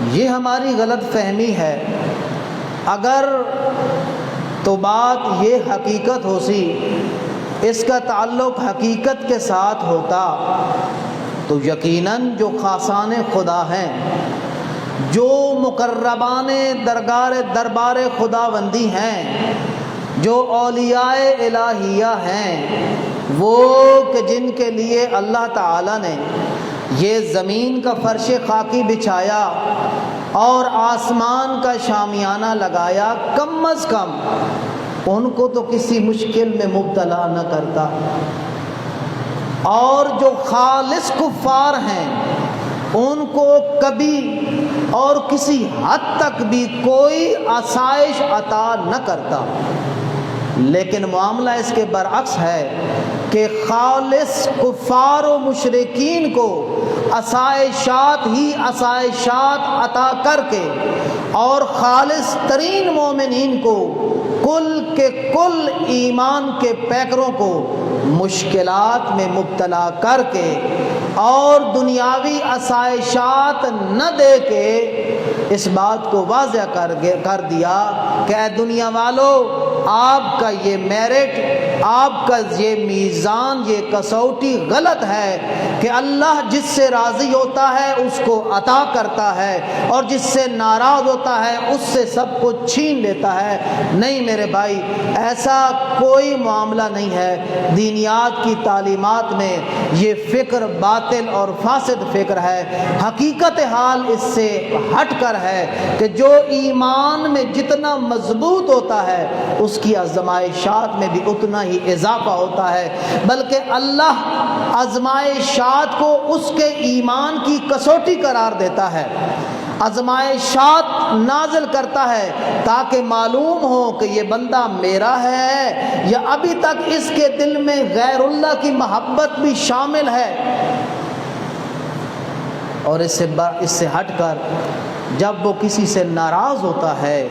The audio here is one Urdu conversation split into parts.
یہ ہماری غلط فہمی ہے۔ اگر تو بات یہ حقیقت ہو سی، اس کا تعلق حقیقت کے ساتھ ہوتا، تو یقیناً جو خاصان خدا ہیں، جو مقربان دربار خداوندی ہیں، جو اولیاء الہیہ ہیں، وہ کہ جن کے لیے اللہ تعالیٰ نے یہ زمین کا فرش خاکی بچھایا اور آسمان کا شامیانہ لگایا، کم از کم ان کو تو کسی مشکل میں مبتلا نہ کرتا۔ اور جو خالص کفار ہیں ان کو کبھی اور کسی حد تک بھی کوئی آسائش عطا نہ کرتا۔ لیکن معاملہ اس کے برعکس ہے کہ خالص کفار و مشرکین کو آسائشات ہی آسائشات عطا کر کے، اور خالص ترین مومنین کو، کل کے کل ایمان کے پیکروں کو مشکلات میں مبتلا کر کے اور دنیاوی آسائشات نہ دے کے اس بات کو واضح کر دیا کہ اے دنیا والو، آپ کا یہ میرٹ، آپ کا یہ میزان، یہ کسوٹی غلط ہے کہ اللہ جس سے راضی ہوتا ہے اس کو عطا کرتا ہے اور جس سے ناراض ہوتا ہے اس سے سب کو چھین لیتا ہے۔ نہیں میرے بھائی، ایسا کوئی معاملہ نہیں ہے۔ دینیات کی تعلیمات میں یہ فکر باطل اور فاسد فکر ہے۔ حقیقت حال اس سے ہٹ کر ہے کہ جو ایمان میں جتنا مضبوط ہوتا ہے اس کی آزمائشات میں بھی اتنا ہی اضافہ ہوتا ہے، بلکہ اللہ آزمائشات کو اس کے ایمان کی کسوٹی قرار دیتا ہے، آزمائشات نازل کرتا ہے تاکہ معلوم ہو کہ یہ بندہ میرا ہے یا ابھی تک اس کے دل میں غیر اللہ کی محبت بھی شامل ہے۔ اور اس سے ہٹ کر جب وہ کسی سے ناراض ہوتا ہے،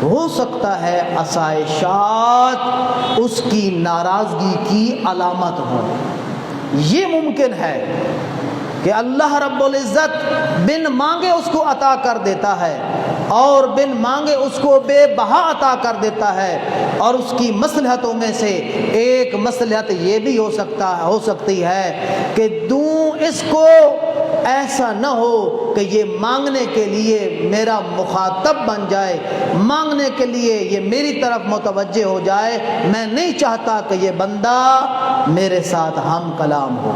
ہو سکتا ہے آسائشات اس کی ناراضگی کی علامت ہو۔ یہ ممکن ہے کہ اللہ رب العزت بن مانگے اس کو عطا کر دیتا ہے اور بن مانگے اس کو بے بہا عطا کر دیتا ہے، اور اس کی مصلحتوں میں سے ایک مصلحت یہ بھی ہو سکتی ہے کہ دوں اس کو ایسا نہ ہو کہ یہ مانگنے کے لیے میرا مخاطب بن جائے، مانگنے کے لیے یہ میری طرف متوجہ ہو جائے۔ میں نہیں چاہتا کہ یہ بندہ میرے ساتھ ہم کلام ہو۔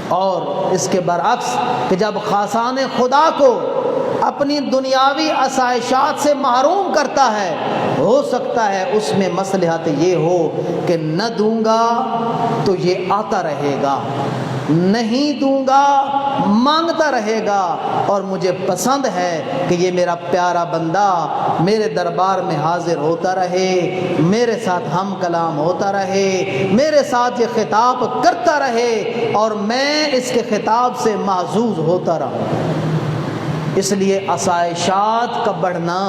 اور اس کے برعکس کہ جب خاصان خدا کو اپنی دنیاوی آسائشات سے محروم کرتا ہے، ہو سکتا ہے اس میں مصلحت یہ ہو کہ نہ دوں گا تو یہ آتا رہے گا، نہیں دوں گا مانگتا رہے گا، اور مجھے پسند ہے کہ یہ میرا پیارا بندہ میرے دربار میں حاضر ہوتا رہے، میرے ساتھ ہم کلام ہوتا رہے، میرے ساتھ یہ خطاب کرتا رہے اور میں اس کے خطاب سے محظوظ ہوتا رہوں۔ اس لیے آسائشات کا بڑھنا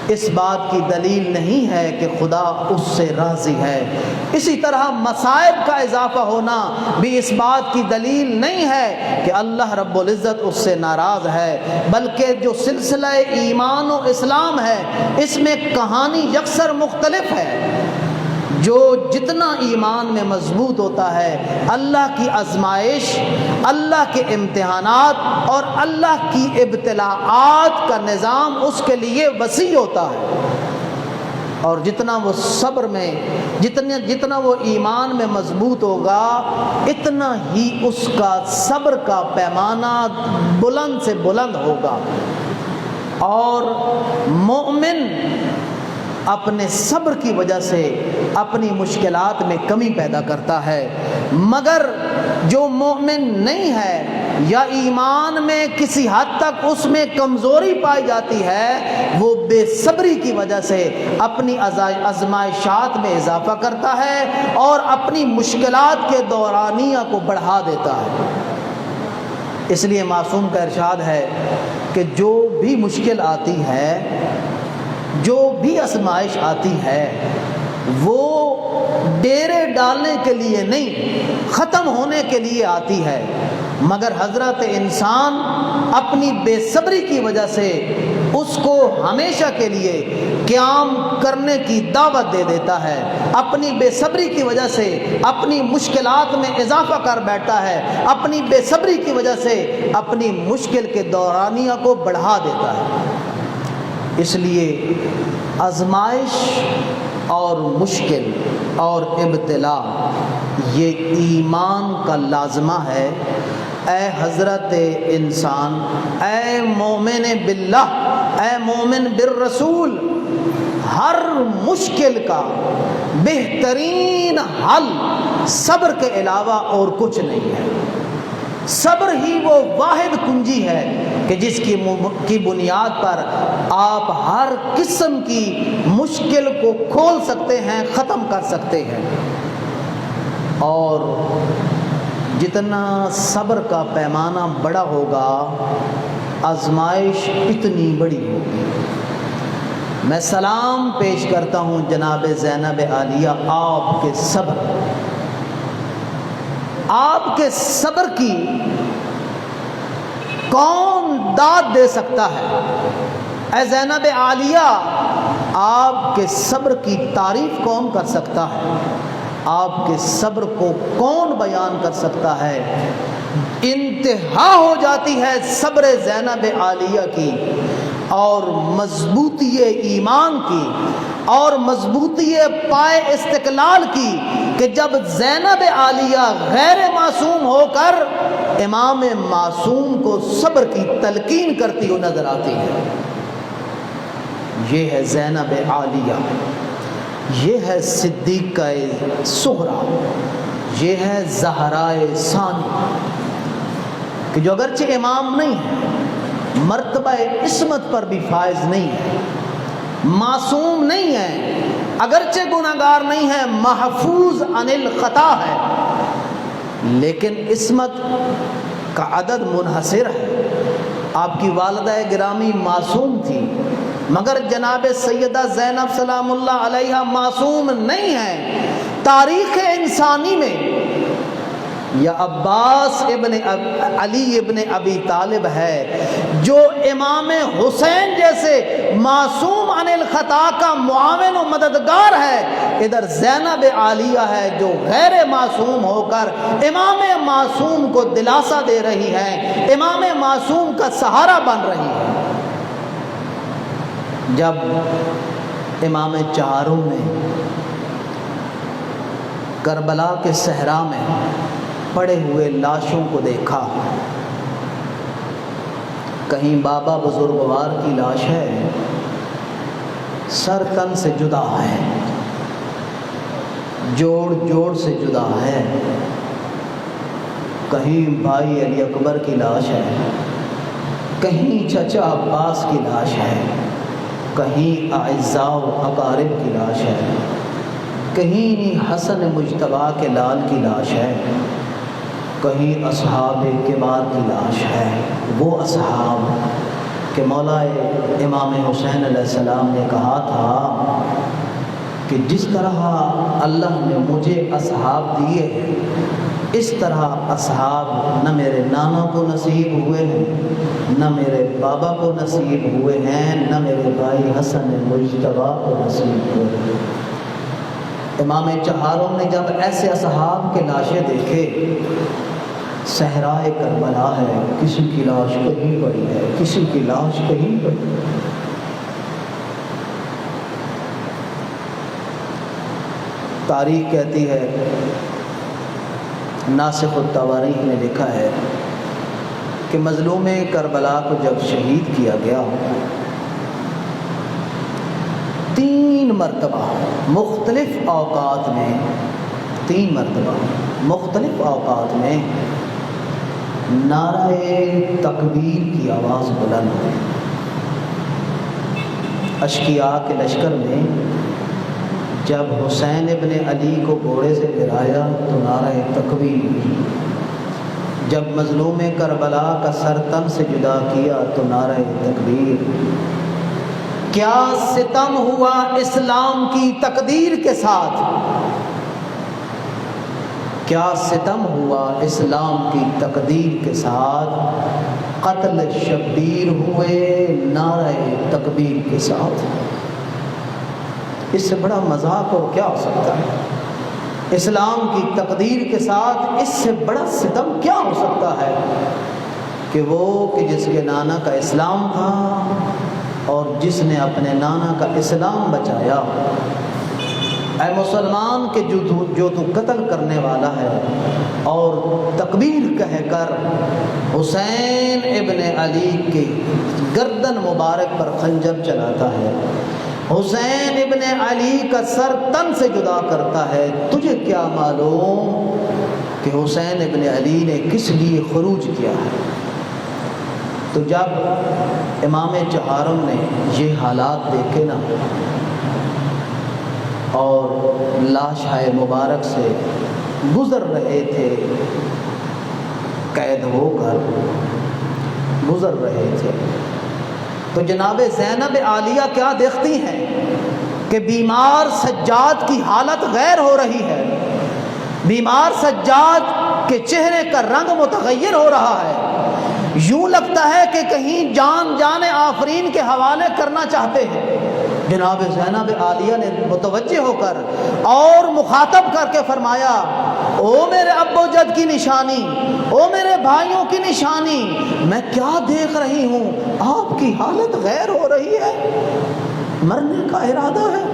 اس بات کی دلیل نہیں ہے کہ خدا اس سے راضی ہے۔ اسی طرح مصائب کا اضافہ ہونا بھی اس بات کی دلیل نہیں ہے کہ اللہ رب العزت اس سے ناراض ہے، بلکہ جو سلسلہ ایمان و اسلام ہے اس میں کہانی یکسر مختلف ہے۔ جو جتنا ایمان میں مضبوط ہوتا ہے، اللہ کی آزمائش، اللہ کے امتحانات اور اللہ کی ابتلاءات کا نظام اس کے لیے وسیع ہوتا ہے، اور جتنا وہ صبر میں جتنا وہ ایمان میں مضبوط ہوگا، اتنا ہی اس کا صبر کا پیمانہ بلند سے بلند ہوگا۔ اور مومن اپنے صبر کی وجہ سے اپنی مشکلات میں کمی پیدا کرتا ہے، مگر جو مومن نہیں ہے یا ایمان میں کسی حد تک اس میں کمزوری پائی جاتی ہے، وہ بے صبری کی وجہ سے اپنی آزمائشات میں اضافہ کرتا ہے اور اپنی مشکلات کے دورانیہ کو بڑھا دیتا ہے۔ اس لیے معصوم کا ارشاد ہے کہ جو بھی مشکل آتی ہے، جو بھی آزمائش آتی ہے، وہ ڈیرے ڈالنے کے لیے نہیں، ختم ہونے کے لیے آتی ہے۔ مگر حضرت انسان اپنی بے صبری کی وجہ سے اس کو ہمیشہ کے لیے قیام کرنے کی دعوت دے دیتا ہے، اپنی بے صبری کی وجہ سے اپنی مشکلات میں اضافہ کر بیٹھتا ہے، اپنی بے صبری کی وجہ سے اپنی مشکل کے دورانیہ کو بڑھا دیتا ہے۔ اس لیے آزمائش اور مشکل اور ابتلا یہ ایمان کا لازمہ ہے۔ اے حضرت انسان، اے مومن باللہ، اے مومن بالرسول، ہر مشکل کا بہترین حل صبر کے علاوہ اور کچھ نہیں ہے۔ صبر ہی وہ واحد کنجی ہے کہ جس کی بنیاد پر آپ ہر قسم کی مشکل کو کھول سکتے ہیں، ختم کر سکتے ہیں۔ اور جتنا صبر کا پیمانہ بڑا ہوگا، آزمائش اتنی بڑی ہوگی۔ میں سلام پیش کرتا ہوں جناب زینب عالیہ، آپ کے صبر کی کون داد دے سکتا ہے؟ اے زینب عالیہ، آپ کے صبر کی تعریف کون کر سکتا ہے؟ آپ کے صبر کو کون بیان کر سکتا ہے؟ انتہا ہو جاتی ہے صبر زینب عالیہ کی اور مضبوطی ایمان کی اور مضبوطی پائے استقلال کی کہ جب زینب عالیہ غیر معصوم ہو کر امام معصوم کو صبر کی تلقین کرتی ہوئی نظر آتی ہے۔ یہ ہے زینب عالیہ، یہ ہے صدیقہ صغریٰ، یہ ہے زہرائے ثانی، کہ جو اگرچہ امام نہیں ہے، مرتبہ عصمت پر بھی فائز نہیں ہے، معصوم نہیں ہے، اگرچہ گناہگار نہیں ہے، محفوظ عن الخطا ہے، لیکن عصمت کا عدد منحصر ہے۔ آپ کی والدہ گرامی معصوم تھی، مگر جناب سیدہ زینب سلام اللہ علیہا معصوم نہیں ہے۔ تاریخ انسانی میں یا عباس ابن علی ابن ابی طالب ہے جو امام حسین جیسے معصوم عن الخطا کا معاون و مددگار ہے، ادھر زینب عالیہ ہے جو غیر معصوم ہو کر امام معصوم کو دلاسا دے رہی ہے، امام معصوم کا سہارا بن رہی ہے۔ جب امام چہاروں نے کربلا کے صحرا میں پڑے ہوئے لاشوں کو دیکھا، کہیں بابا بزرگوار کی لاش ہے، سر تن سے جدا ہے، جوڑ جوڑ سے جدا ہے، کہیں بھائی علی اکبر کی لاش ہے، کہیں چچا عباس کی لاش ہے، کہیں اعزاء و اقارب کی لاش ہے، کہیں حسن مجتبیٰ کے لال کی لاش ہے، کہیں اصحاب کبار کی لاش ہے۔ وہ اصحاب کہ مولا امام حسین علیہ السلام نے کہا تھا کہ جس طرح اللہ نے مجھے اصحاب دیے ہیں، اس طرح اصحاب نہ میرے نانا کو نصیب ہوئے ہیں، نہ میرے بابا کو نصیب ہوئے ہیں، نہ میرے بھائی حسن مجتبیٰ کو نصیب ہوئے ہیں۔ امام چہاروں نے جب ایسے اصحاب کے لاشیں دیکھے، صحرائے کربلا ہے، کسی کی لاش کہیں پڑی ہے، کسی کی لاش کہیں پڑی ہے۔ تاریخ کہتی ہے، ناسخ التواریخ نے لکھا ہے کہ مظلوم کربلا کو جب شہید کیا گیا، 3 مرتبہ مختلف اوقات میں 3 مرتبہ مختلف اوقات میں نعرہ تکبیر کی آواز بلند ہوئی۔ اشقیاء کے لشکر میں جب حسین ابن علی کو گھوڑے سے گرایا تو نعرہ تکبیر ہوئی، جب مظلوم کربلا کا سر تن سے جدا کیا تو نعرہ تکبیر۔ کیا ستم ہوا اسلام کی تقدیر کے ساتھ، کیا ستم ہوا اسلام کی تقدیر کے ساتھ، قتل شبیر ہوئے نعرہ تکبیر کے ساتھ۔ اس سے بڑا مذاق اور کیا ہو سکتا ہے؟ اسلام کی تقدیر کے ساتھ اس سے بڑا ستم کیا ہو سکتا ہے کہ وہ کہ جس کے نانا کا اسلام تھا اور جس نے اپنے نانا کا اسلام بچایا۔ اے مسلمان کہ جو تو قتل کرنے والا ہے اور تکبیر کہہ کر حسین ابن علی کی گردن مبارک پر خنجر چلاتا ہے، حسین ابن علی کا سر تن سے جدا کرتا ہے، تجھے کیا معلوم کہ حسین ابن علی نے کس لیے خروج کیا ہے؟ تو جب امام چہارم نے یہ حالات دیکھے نا اور لاش مبارک سے گزر رہے تھے، قید ہو کر گزر رہے تھے، تو جناب زینب عالیہ کیا دیکھتی ہیں کہ بیمار سجاد کی حالت غیر ہو رہی ہے، بیمار سجاد کے چہرے کا رنگ متغیر ہو رہا ہے، یوں لگتا ہے کہ کہیں جان آفرین کے حوالے کرنا چاہتے ہیں۔ جناب زینب عالیہ نے متوجہ ہو کر اور مخاطب کر کے فرمایا، او میرے ابو جد کی نشانی، او میرے بھائیوں کی نشانی، میں کیا دیکھ رہی ہوں، آپ کی حالت غیر ہو رہی ہے، مرنے کا ارادہ ہے۔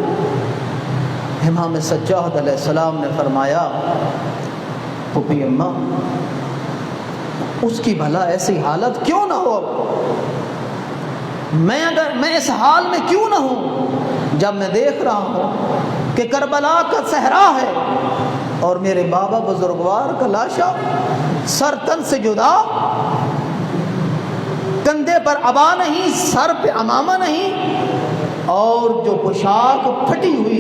امام سجاد علیہ السلام نے فرمایا، پھوپھی اماں اس کی بھلا ایسی حالت کیوں نہ ہو، میں اس حال میں کیوں نہ ہوں جب میں دیکھ رہا ہوں کہ کربلا کا صحرا ہے اور میرے بابا بزرگوار کا لاشا سر تن سے جدا، کندھے پر عبا نہیں، سر پہ عمامہ نہیں، اور جو پوشاک پھٹی ہوئی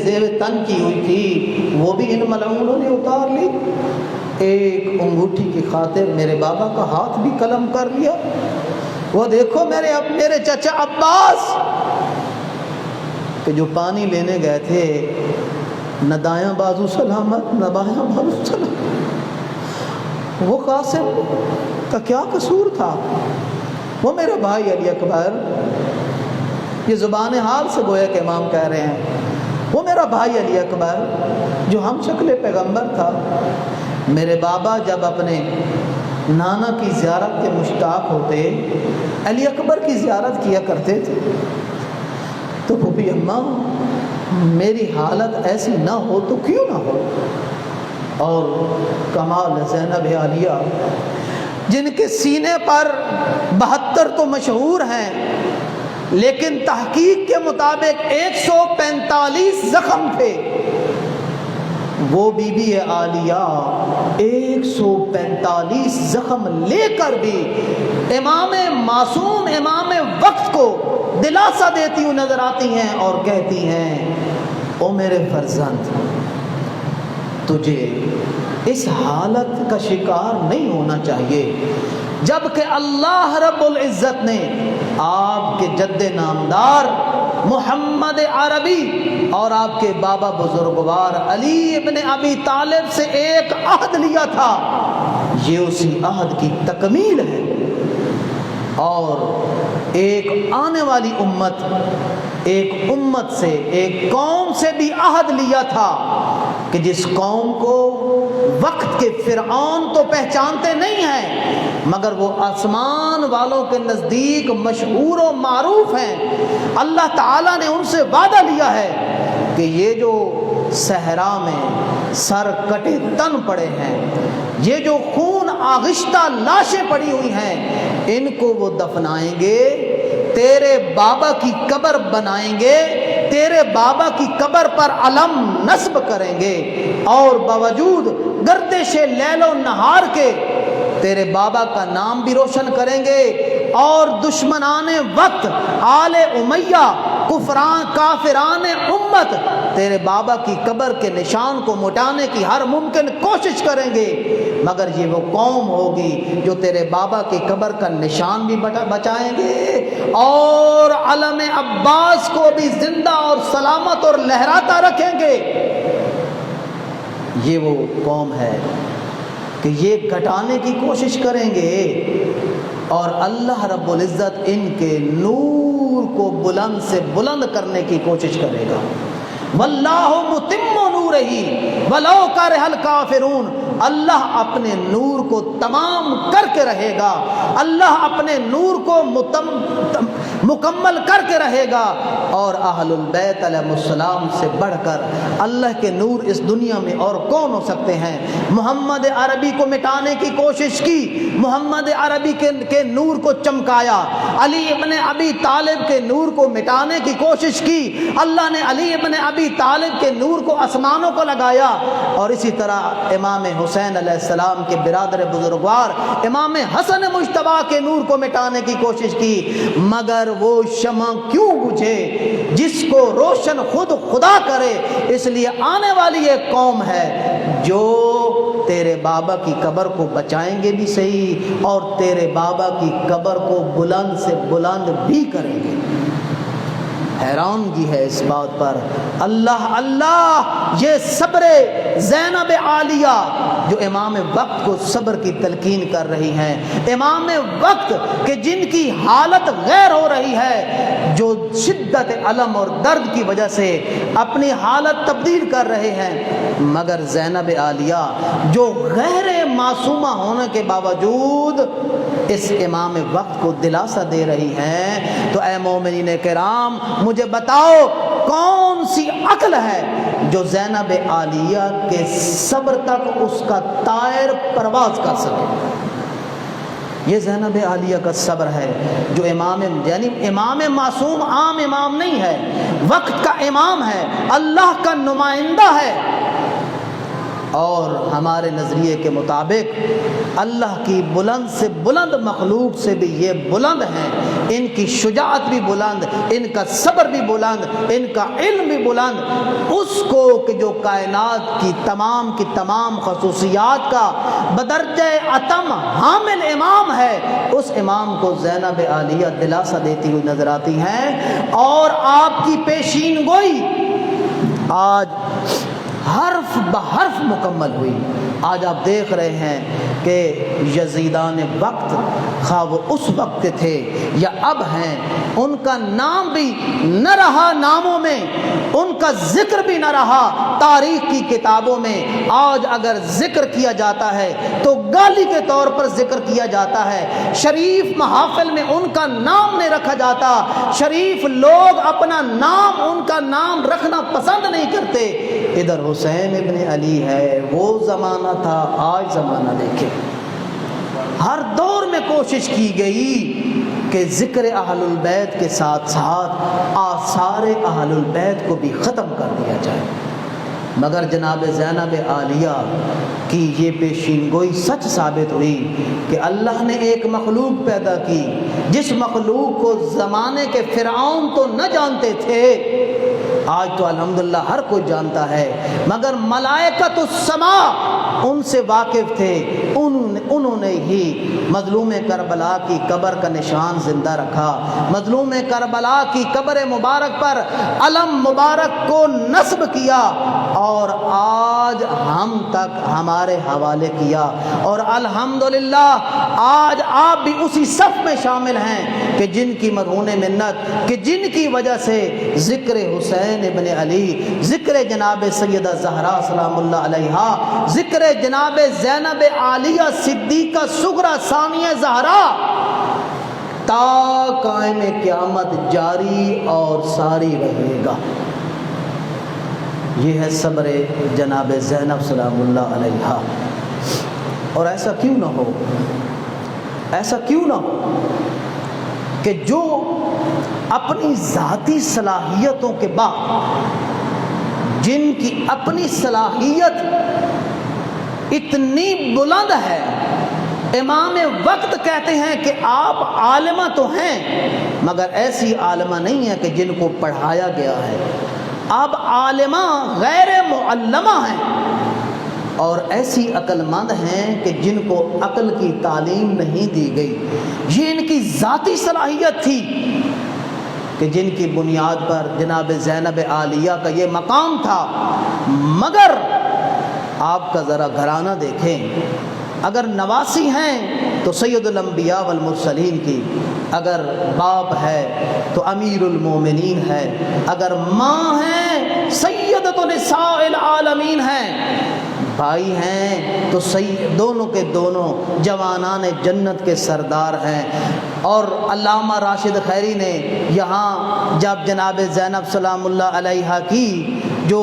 زیر تن کی ہوئی تھی وہ بھی ان ملعونوں نے اتار لی، ایک انگوٹھی کی خاطر میرے بابا کا ہاتھ بھی قلم کر لیا۔ وہ دیکھو میرے چچا عباس کہ جو پانی لینے گئے تھے، نہ دایاں بازو سلامت نہ بایاں بازو سلامت، وہ قاسم کا کیا قصور تھا؟ وہ میرے بھائی علی اکبر، یہ زبان حال سے گویا کہ امام کہہ رہے ہیں، وہ میرا بھائی علی اکبر جو ہم شکل پیغمبر تھا، میرے بابا جب اپنے نانا کی زیارت کے مشتاق ہوتے علی اکبر کی زیارت کیا کرتے تھے، تو پھوپھی اماں میری حالت ایسی نہ ہو تو کیوں نہ ہو۔ اور کمال زینب عالیہ جن کے سینے پر 72 تو مشہور ہیں، لیکن تحقیق کے مطابق 145 زخم تھے، وہ بی بی عالیہ 145 زخم لے کر بھی امام معصوم امام وقت کو دلاسا دیتی ہوئی نظر آتی ہیں اور کہتی ہیں، او میرے فرزند، تجھے اس حالت کا شکار نہیں ہونا چاہیے، جبکہ اللہ رب العزت نے آپ کے جد نامدار محمد عربی اور آپ کے بابا بزرگوار علی ابن ابی طالب سے ایک عہد لیا تھا، یہ اسی عہد کی تکمیل ہے، اور ایک آنے والی امت سے ایک قوم سے بھی عہد لیا تھا کہ جس قوم کو وقت کے فرعون تو پہچانتے نہیں ہیں مگر وہ آسمان والوں کے نزدیک مشہور و معروف ہیں، اللہ تعالیٰ نے ان سے وعدہ لیا ہے کہ یہ جو صحرا میں سر کٹے تن پڑے ہیں، یہ جو خون آغشتہ لاشیں پڑی ہوئی ہیں، ان کو وہ دفنائیں گے، تیرے بابا کی قبر بنائیں گے، تیرے بابا کی قبر پر علم نصب کریں گے، اور باوجود گردش لیل و نہار کے تیرے بابا کا نام بھی روشن کریں گے، اور دشمنان وقت آل امیہ کافران امت تیرے بابا کی قبر کے نشان کو مٹانے کی ہر ممکن کوشش کریں گے، مگر یہ وہ قوم ہوگی جو تیرے بابا کی قبر کا نشان بھی بچائیں گے اور علم عباس کو بھی زندہ اور سلامت اور لہراتا رکھیں گے۔ یہ وہ قوم ہے کہ یہ گھٹانے کی کوشش کریں گے اور اللہ رب العزت ان کے نور کو بلند سے بلند کرنے کی کوشش کرے گا۔ واللہ متم نورہ ولو کرہ الکافرون، اللہ اپنے نور کو تمام کر کے رہے گا، اللہ اپنے نور کو مکمل کر کے رہے گا۔ اور اہل البیت علیہ السلام سے بڑھ کر اللہ کے نور اس دنیا میں اور کون ہو سکتے ہیں؟ محمد عربی کو مٹانے کی کوشش کی، محمد عربی کے نور کو چمکایا، علی ابن ابی طالب کے نور کو مٹانے کی کوشش کی، اللہ نے علی ابن ابی طالب کے نور کو آسمانوں کو لگایا، اور اسی طرح امام حسین علیہ السلام کے برادر بزرگوار امام حسن مجتبیٰ کے نور کو مٹانے کی کوشش کی، مگر وہ شمع کیوں بجھے جس کو روشن خود خدا کرے۔ اس لیے آنے والی ایک قوم ہے جو تیرے بابا کی قبر کو بچائیں گے بھی صحیح اور تیرے بابا کی قبر کو بلند سے بلند بھی کریں گے۔ حیرانگی ہے اس بات پر۔ اللہ یہ صبر زینب عالیہ جو امام وقت کو صبر کی تلقین کر رہی ہیں، امام وقت کہ جن کی حالت غیر ہو رہی ہے، جو شدت علم اور درد کی وجہ سے اپنی حالت تبدیل کر رہے ہیں، مگر زینب عالیہ جو غیر معصومہ ہونے کے باوجود اس امام وقت کو دلاسا دے رہی ہیں۔ تو اے مومنین کرام، مجھے بتاؤ کون سی عقل ہے جو زینب عالیہ کے صبر تک اس کا طائر پرواز کر سکے؟ یہ زینب عالیہ کا صبر ہے جو یعنی امام معصوم عام امام نہیں ہے، وقت کا امام ہے، اللہ کا نمائندہ ہے، اور ہمارے نظریے کے مطابق اللہ کی بلند سے بلند مخلوق سے بھی یہ بلند ہیں، ان کی شجاعت بھی بلند، ان کا صبر بھی بلند، ان کا علم بھی بلند۔ اس کو کہ جو کائنات کی تمام خصوصیات کا بدرجہ اتم حامل امام ہے، اس امام کو زینب عالیہ دلاسا دیتی ہوئی نظر آتی ہیں، اور آپ کی پیشین گوئی آج حرف بحرف مکمل ہوئی۔ آج آپ دیکھ رہے ہیں کہ یزیدان وقت، خواہ وہ اس وقت تھے یا اب ہیں، ان کا نام بھی نہ رہا ناموں میں، ان کا ذکر بھی نہ رہا تاریخ کی کتابوں میں۔ آج اگر ذکر کیا جاتا ہے تو گالی کے طور پر ذکر کیا جاتا ہے، شریف محافل میں ان کا نام نہیں رکھا جاتا، شریف لوگ اپنا نام، ان کا نام رکھنا پسند نہیں کرتے۔ ادھر حسین ابن علی ہے، وہ زمانہ تھا، آج زمانہ دیکھیں۔ ہر دور میں کوشش کی گئی کہ ذکر اہل البیت کے ساتھ ساتھ آثار اہل البیت کو بھی ختم کر دیا جائے، مگر جناب زینب عالیہ کی یہ پیشین گوئی سچ ثابت ہوئی کہ اللہ نے ایک مخلوق پیدا کی جس مخلوق کو زمانے کے فرعون تو نہ جانتے تھے، آج تو الحمدللہ ہر کوئی جانتا ہے، مگر ملائکۃ السماء ان سے واقف تھے، انہوں نے ہی مظلوم کربلا کی قبر کا نشان زندہ رکھا، مظلوم کربلا کی قبر مبارک پر علم مبارک کو نصب کیا، اور آج ہم تک ہمارے حوالے کیا، اور الحمدللہ آج آپ بھی اسی صف میں شامل ہیں کہ جن کی مرہون منت، کہ جن کی وجہ سے ذکر حسین ابن علی، ذکر جناب سیدہ زہرا سلام اللہ علیہا، ذکر جناب زینب عالیہ صدیقہ صغریٰ ثانیہ زہرا تا قائم قیامت جاری اور ساری رہے گا۔ یہ ہے صبر جناب زینب سلام اللہ علیہا۔ اور ایسا کیوں نہ ہو، ایسا کیوں نہ ہو کہ جو اپنی ذاتی صلاحیتوں کے بعد، جن کی اپنی صلاحیت اتنی بلند ہے، امام وقت کہتے ہیں کہ آپ عالمہ تو ہیں مگر ایسی عالمہ نہیں ہے کہ جن کو پڑھایا گیا ہے، آپ عالمہ غیر معلمہ ہیں، اور ایسی عقل مند ہیں کہ جن کو عقل کی تعلیم نہیں دی گئی۔ یہ ان کی ذاتی صلاحیت تھی کہ جن کی بنیاد پر جناب زینب عالیہ کا یہ مقام تھا، مگر آپ کا ذرا گھرانہ دیکھیں، اگر نواسی ہیں تو سید الانبیاء والمرسلین کی، اگر باپ ہے تو امیر المومنین ہے، اگر ماں ہے سیدۃ نساء العالمین ہیں، بھائی ہیں تو دونوں کے دونوں جوانان جنت کے سردار ہیں۔ اور علامہ راشد خیری نے یہاں جب جناب زینب سلام اللہ علیہا کی جو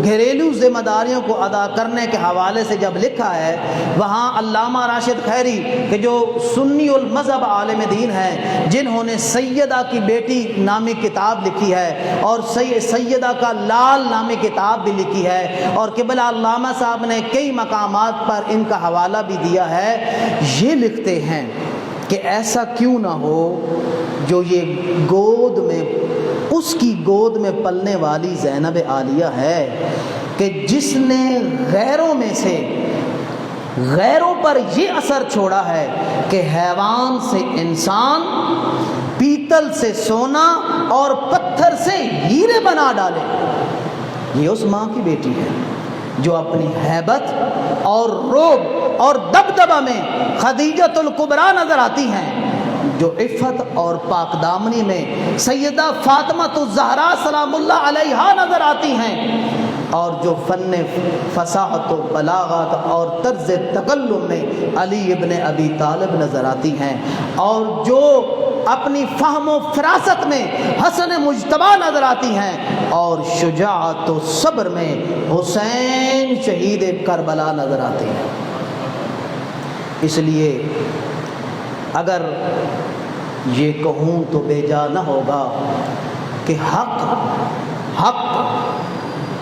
گھریلو ذمہ داریوں کو ادا کرنے کے حوالے سے جب لکھا ہے، وہاں علامہ راشد خیری کہ جو سنی المذہب عالم دین ہیں، جنہوں نے سیدہ کی بیٹی نامی کتاب لکھی ہے اور سیدہ کا لال نامی کتاب بھی لکھی ہے، اور قبلہ علامہ صاحب نے کئی مقامات پر ان کا حوالہ بھی دیا ہے، یہ لکھتے ہیں کہ ایسا کیوں نہ ہو جو یہ گود میں، اس کی گود میں پلنے والی زینب عالیہ ہے کہ جس نے غیروں میں سے، غیروں پر یہ اثر چھوڑا ہے کہ حیوان سے انسان، پیتل سے سونا اور پتھر سے ہیرے بنا ڈالے۔ یہ اس ماں کی بیٹی ہے جو اپنی ہیبت اور رعب اور دبدبہ میں خدیجۃ الکبریٰ نظر آتی ہیں، جو عفت اور پاک دامنی میں سیدہ فاطمہ الزہراء سلام اللہ علیہا نظر آتی ہیں، اور جو فن فصاحت و بلاغت اور طرز تکلم میں علی ابن ابی طالب نظر آتی ہیں، اور جو اپنی فہم و فراست میں حسن مجتبیٰ نظر آتی ہیں، اور شجاعت و صبر میں حسین شہید کربلا نظر آتے ہیں۔ اس لیے اگر یہ کہوں تو بے جا نہ ہوگا کہ حق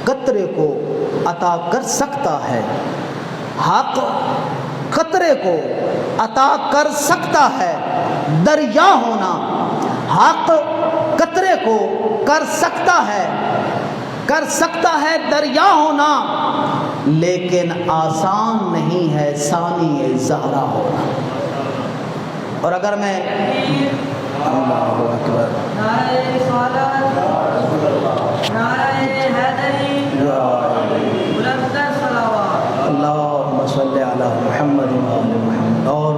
قطرے کو عطا کر سکتا ہے، حق قطرے کو عطا کر سکتا ہے، دریا ہونا حق قطرے کو کر سکتا ہے دریا ہونا، لیکن آسان نہیں ہے ثانی زہرا ہونا۔ اور اگر میں اللہ اکبر اللہم صلی علی محمد وآل محمد، اور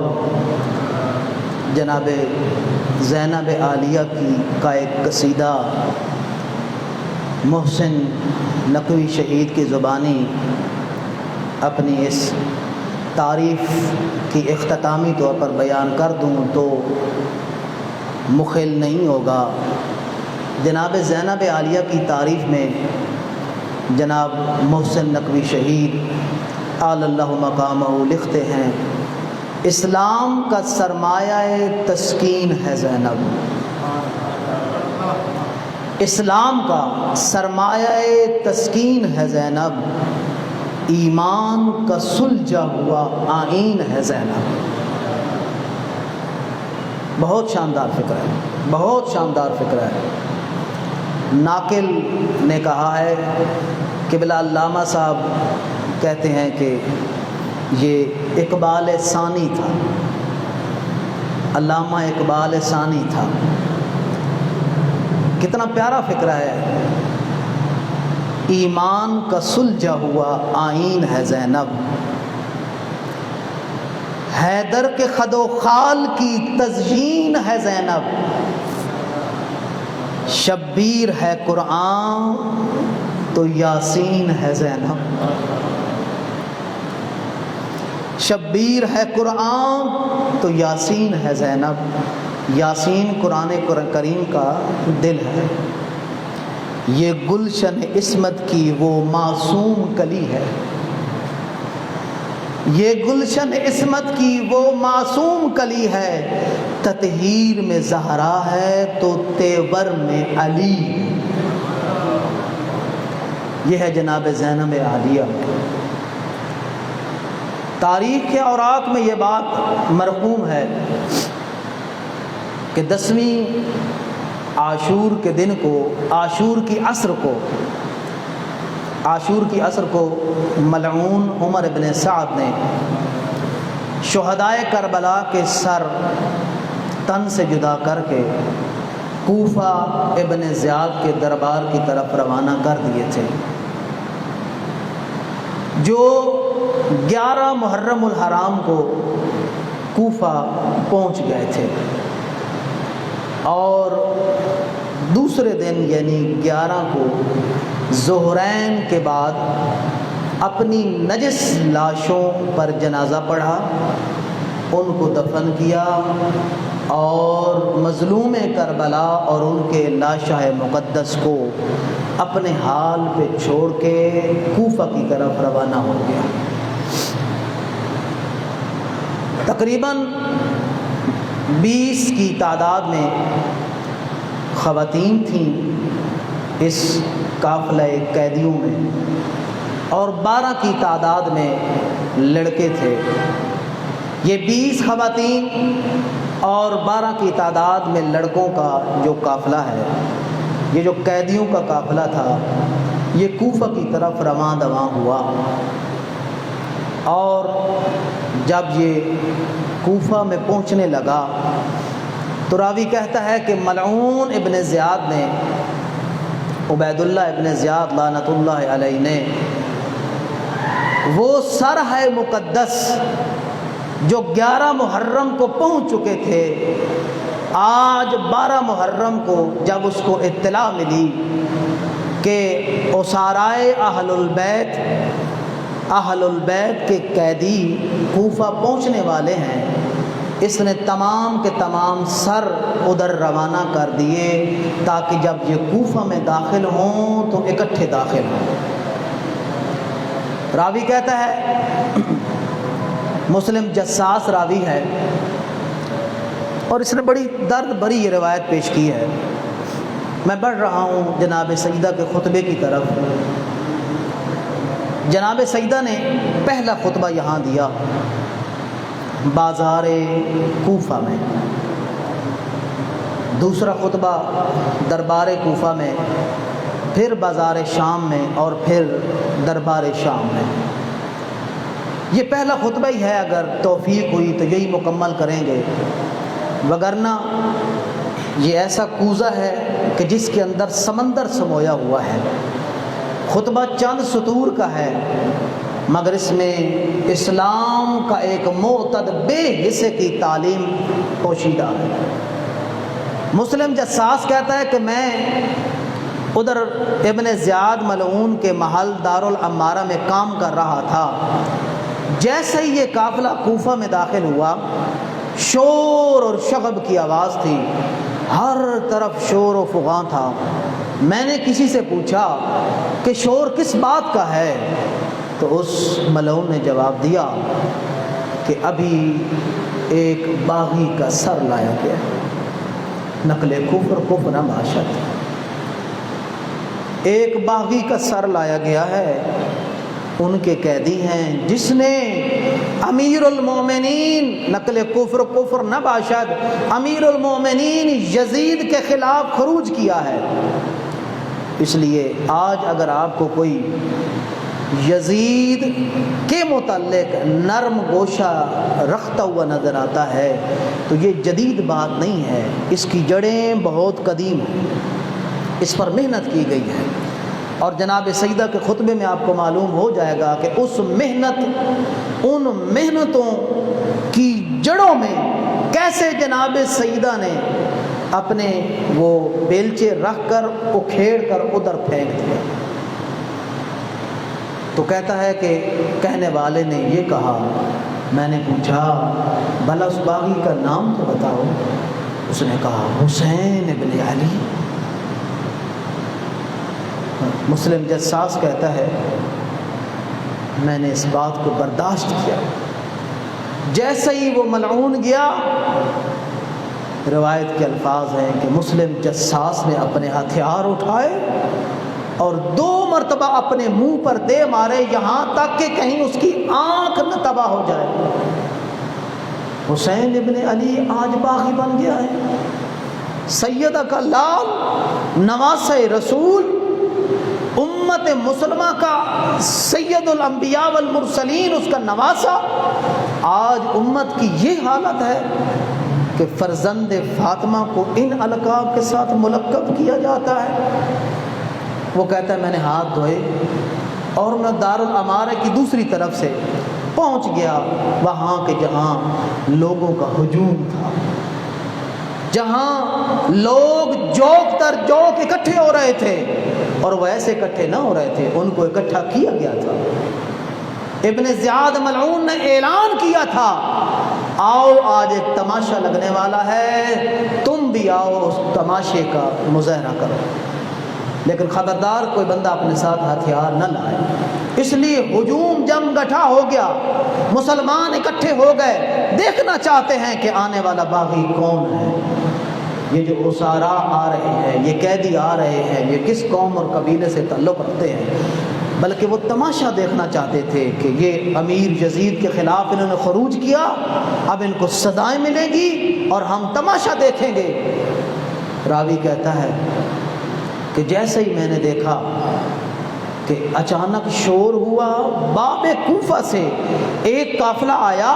جناب زینب عالیہ کا ایک قصیدہ محسن نقوی شہید کی زبانی اپنی اس تعریف کی اختتامی طور پر بیان کر دوں تو مخل نہیں ہوگا۔ جناب زینب عالیہ کی تعریف میں جناب محسن نقوی شہید اعلی اللہ مقامہ لکھتے ہیں، اسلام کا سرمایہ تسکین ہے زینب، اسلام کا سرمایہ تسکین ہے زینب، ایمان کا سلجھا ہوا آئین ہے زینب۔ بہت شاندار فکر ہے، بہت شاندار فکر ہے۔ ناقل نے کہا ہے کہ بلا علامہ صاحب کہتے ہیں کہ یہ اقبال ثانی تھا، علامہ اقبال ثانی تھا۔ کتنا پیارا فکر ہے، ایمان کا سلجھا ہوا آئین ہے زینب، حیدر کے خد و خال کی تزیین ہے زینب، شبیر ہے قرآن تو یاسین ہے زینب، شبیر ہے قرآن تو یاسین ہے زینب، یاسین قرآن کریم کا دل ہے، یہ گلشن عصمت کی وہ معصوم کلی ہے، یہ گلشن عصمت کی وہ معصوم کلی ہے، تطہیر میں زہرا ہے تو تیور میں علی۔ یہ ہے جناب زینب عالیہ۔ تاریخ کے اوراق میں یہ بات مرقوم ہے کہ 10ویں عاشور کے دن کو، عاشور کی عصر کو ملعون عمر ابن سعد نے شہدائے کربلا کے سر تن سے جدا کر کے کوفہ ابن زیاد کے دربار کی طرف روانہ کر دیے تھے۔ جو 11 محرم الحرام کو کوفہ پہنچ گئے تھے، اور دوسرے دن یعنی 11 کو ظہرین کے بعد اپنی نجس لاشوں پر جنازہ پڑھا، ان کو دفن کیا، اور مظلوم کربلا اور ان کے لاشہ مقدس کو اپنے حال پہ چھوڑ کے کوفہ کی طرف روانہ ہو گیا۔ تقریباً 20 کی تعداد میں خواتین تھیں اس قافلہ قیدیوں میں، اور 12 کی تعداد میں لڑکے تھے۔ یہ 20 خواتین اور 12 کی تعداد میں لڑکوں کا جو قافلہ ہے، یہ جو قیدیوں کا قافلہ تھا، یہ کوفہ کی طرف رواں دواں ہوا۔ اور جب یہ کوفہ میں پہنچنے لگا تو راوی کہتا ہے کہ ملعون ابن زیاد نے، عبید اللہ ابن زیاد لعنت اللہ علیہ نے، وہ سرح مقدس جو 11 محرم کو پہنچ چکے تھے، آج 12 محرم کو جب اس کو اطلاع ملی کہ اسارائے اہل البیت کے قیدی کوفہ پہنچنے والے ہیں، اس نے تمام کے تمام سر ادھر روانہ کر دیے تاکہ جب یہ کوفہ میں داخل ہوں تو اکٹھے داخل ہوں۔ راوی کہتا ہے، مسلم جساس راوی ہے، اور اس نے بڑی درد بھری یہ روایت پیش کی ہے۔ میں بڑھ رہا ہوں جناب سیدہ کے خطبے کی طرف۔ جناب سیدہ نے پہلا خطبہ یہاں دیا بازار کوفہ میں، دوسرا خطبہ دربار کوفہ میں، پھر بازار شام میں، اور پھر دربار شام میں۔ یہ پہلا خطبہ ہی ہے، اگر توفیق ہوئی تو یہی مکمل کریں گے، وگرنہ یہ ایسا کوزہ ہے کہ جس کے اندر سمندر سمویا ہوا ہے۔ خطبہ چند سطور کا ہے، مگر اس میں اسلام کا ایک معتد بے حصے کی تعلیم پوشیدہ ہے۔ مسلم جساس کہتا ہے کہ میں ادھر ابن زیاد ملعون کے محل دارالعمارہ میں کام کر رہا تھا۔ جیسے ہی یہ قافلہ کوفہ میں داخل ہوا، شور اور شغب کی آواز تھی، ہر طرف شور و فغاں تھا۔ میں نے کسی سے پوچھا کہ شور کس بات کا ہے، تو اس ملعون نے جواب دیا کہ ابھی ایک باغی کا سر لایا گیا، نقل کفر معاشت، ایک باغی کا سر لایا گیا ہے، ان کے قیدی ہیں جس نے امیر المومنین، نقل کفر نہ باشد، امیر المومنین یزید کے خلاف خروج کیا ہے۔ اس لیے آج اگر آپ کو کوئی یزید کے متعلق نرم گوشہ رکھتا ہوا نظر آتا ہے تو یہ جدید بات نہیں ہے، اس کی جڑیں بہت قدیم ہیں، اس پر محنت کی گئی ہے۔ اور جناب سیدہ کے خطبے میں آپ کو معلوم ہو جائے گا کہ اس محنت، ان محنتوں کی جڑوں میں کیسے جناب سیدہ نے اپنے وہ بیلچے رکھ کر اکھیڑ کر ادھر پھینک دیا۔ تو کہتا ہے کہ کہنے والے نے یہ کہا، میں نے پوچھا بھلا اس باغی کا نام تو بتاؤ۔ اس نے کہا حسین ابن علی۔ مسلم جساس کہتا ہے میں نے اس بات کو برداشت کیا۔ جیسے ہی وہ ملعون گیا، روایت کے الفاظ ہیں کہ مسلم جساس نے اپنے ہتھیار اٹھائے اور 2 مرتبہ اپنے منہ پر دے مارے، یہاں تک کہ کہیں اس کی آنکھ نہ تباہ ہو جائے۔ حسین ابن علی آج باغی بن گیا ہے، سیدہ کا لال، نواسہ رسول، امت مسلمہ کا سید الانبیاء والمرسلین، اس کا نواسہ۔ آج امت کی یہ حالت ہے کہ فرزند فاطمہ کو ان القاب کے ساتھ ملقب کیا جاتا ہے۔ وہ کہتا ہے میں نے ہاتھ دھوئے اور میں دارالعمارہ کی دوسری طرف سے پہنچ گیا وہاں کہ جہاں لوگوں کا ہجوم تھا، جہاں لوگ جوک تر جوک اکٹھے ہو رہے تھے، اور وہ ایسے اکٹھے نہ ہو رہے تھے، ان کو اکٹھا کیا گیا تھا۔ ابن زیاد ملعون نے اعلان کیا تھا، آؤ آج ایک تماشا لگنے والا ہے، تم بھی آؤ اس تماشے کا مظاہرہ کرو، لیکن خبردار کوئی بندہ اپنے ساتھ ہتھیار نہ لائے۔ اس لیے ہجوم جم گٹھا ہو گیا، مسلمان اکٹھے ہو گئے، دیکھنا چاہتے ہیں کہ آنے والا باغی کون ہے، یہ جو اسارا آ رہے ہیں، یہ قیدی آ رہے ہیں، یہ کس قوم اور قبیلے سے تعلق رکھتے ہیں۔ بلکہ وہ تماشا دیکھنا چاہتے تھے کہ یہ امیر یزید کے خلاف انہوں نے خروج کیا، اب ان کو صدائیں ملیں گی اور ہم تماشا دیکھیں گے۔ راوی کہتا ہے کہ جیسے ہی میں نے دیکھا کہ اچانک شور ہوا، باب کوفہ سے ایک قافلہ آیا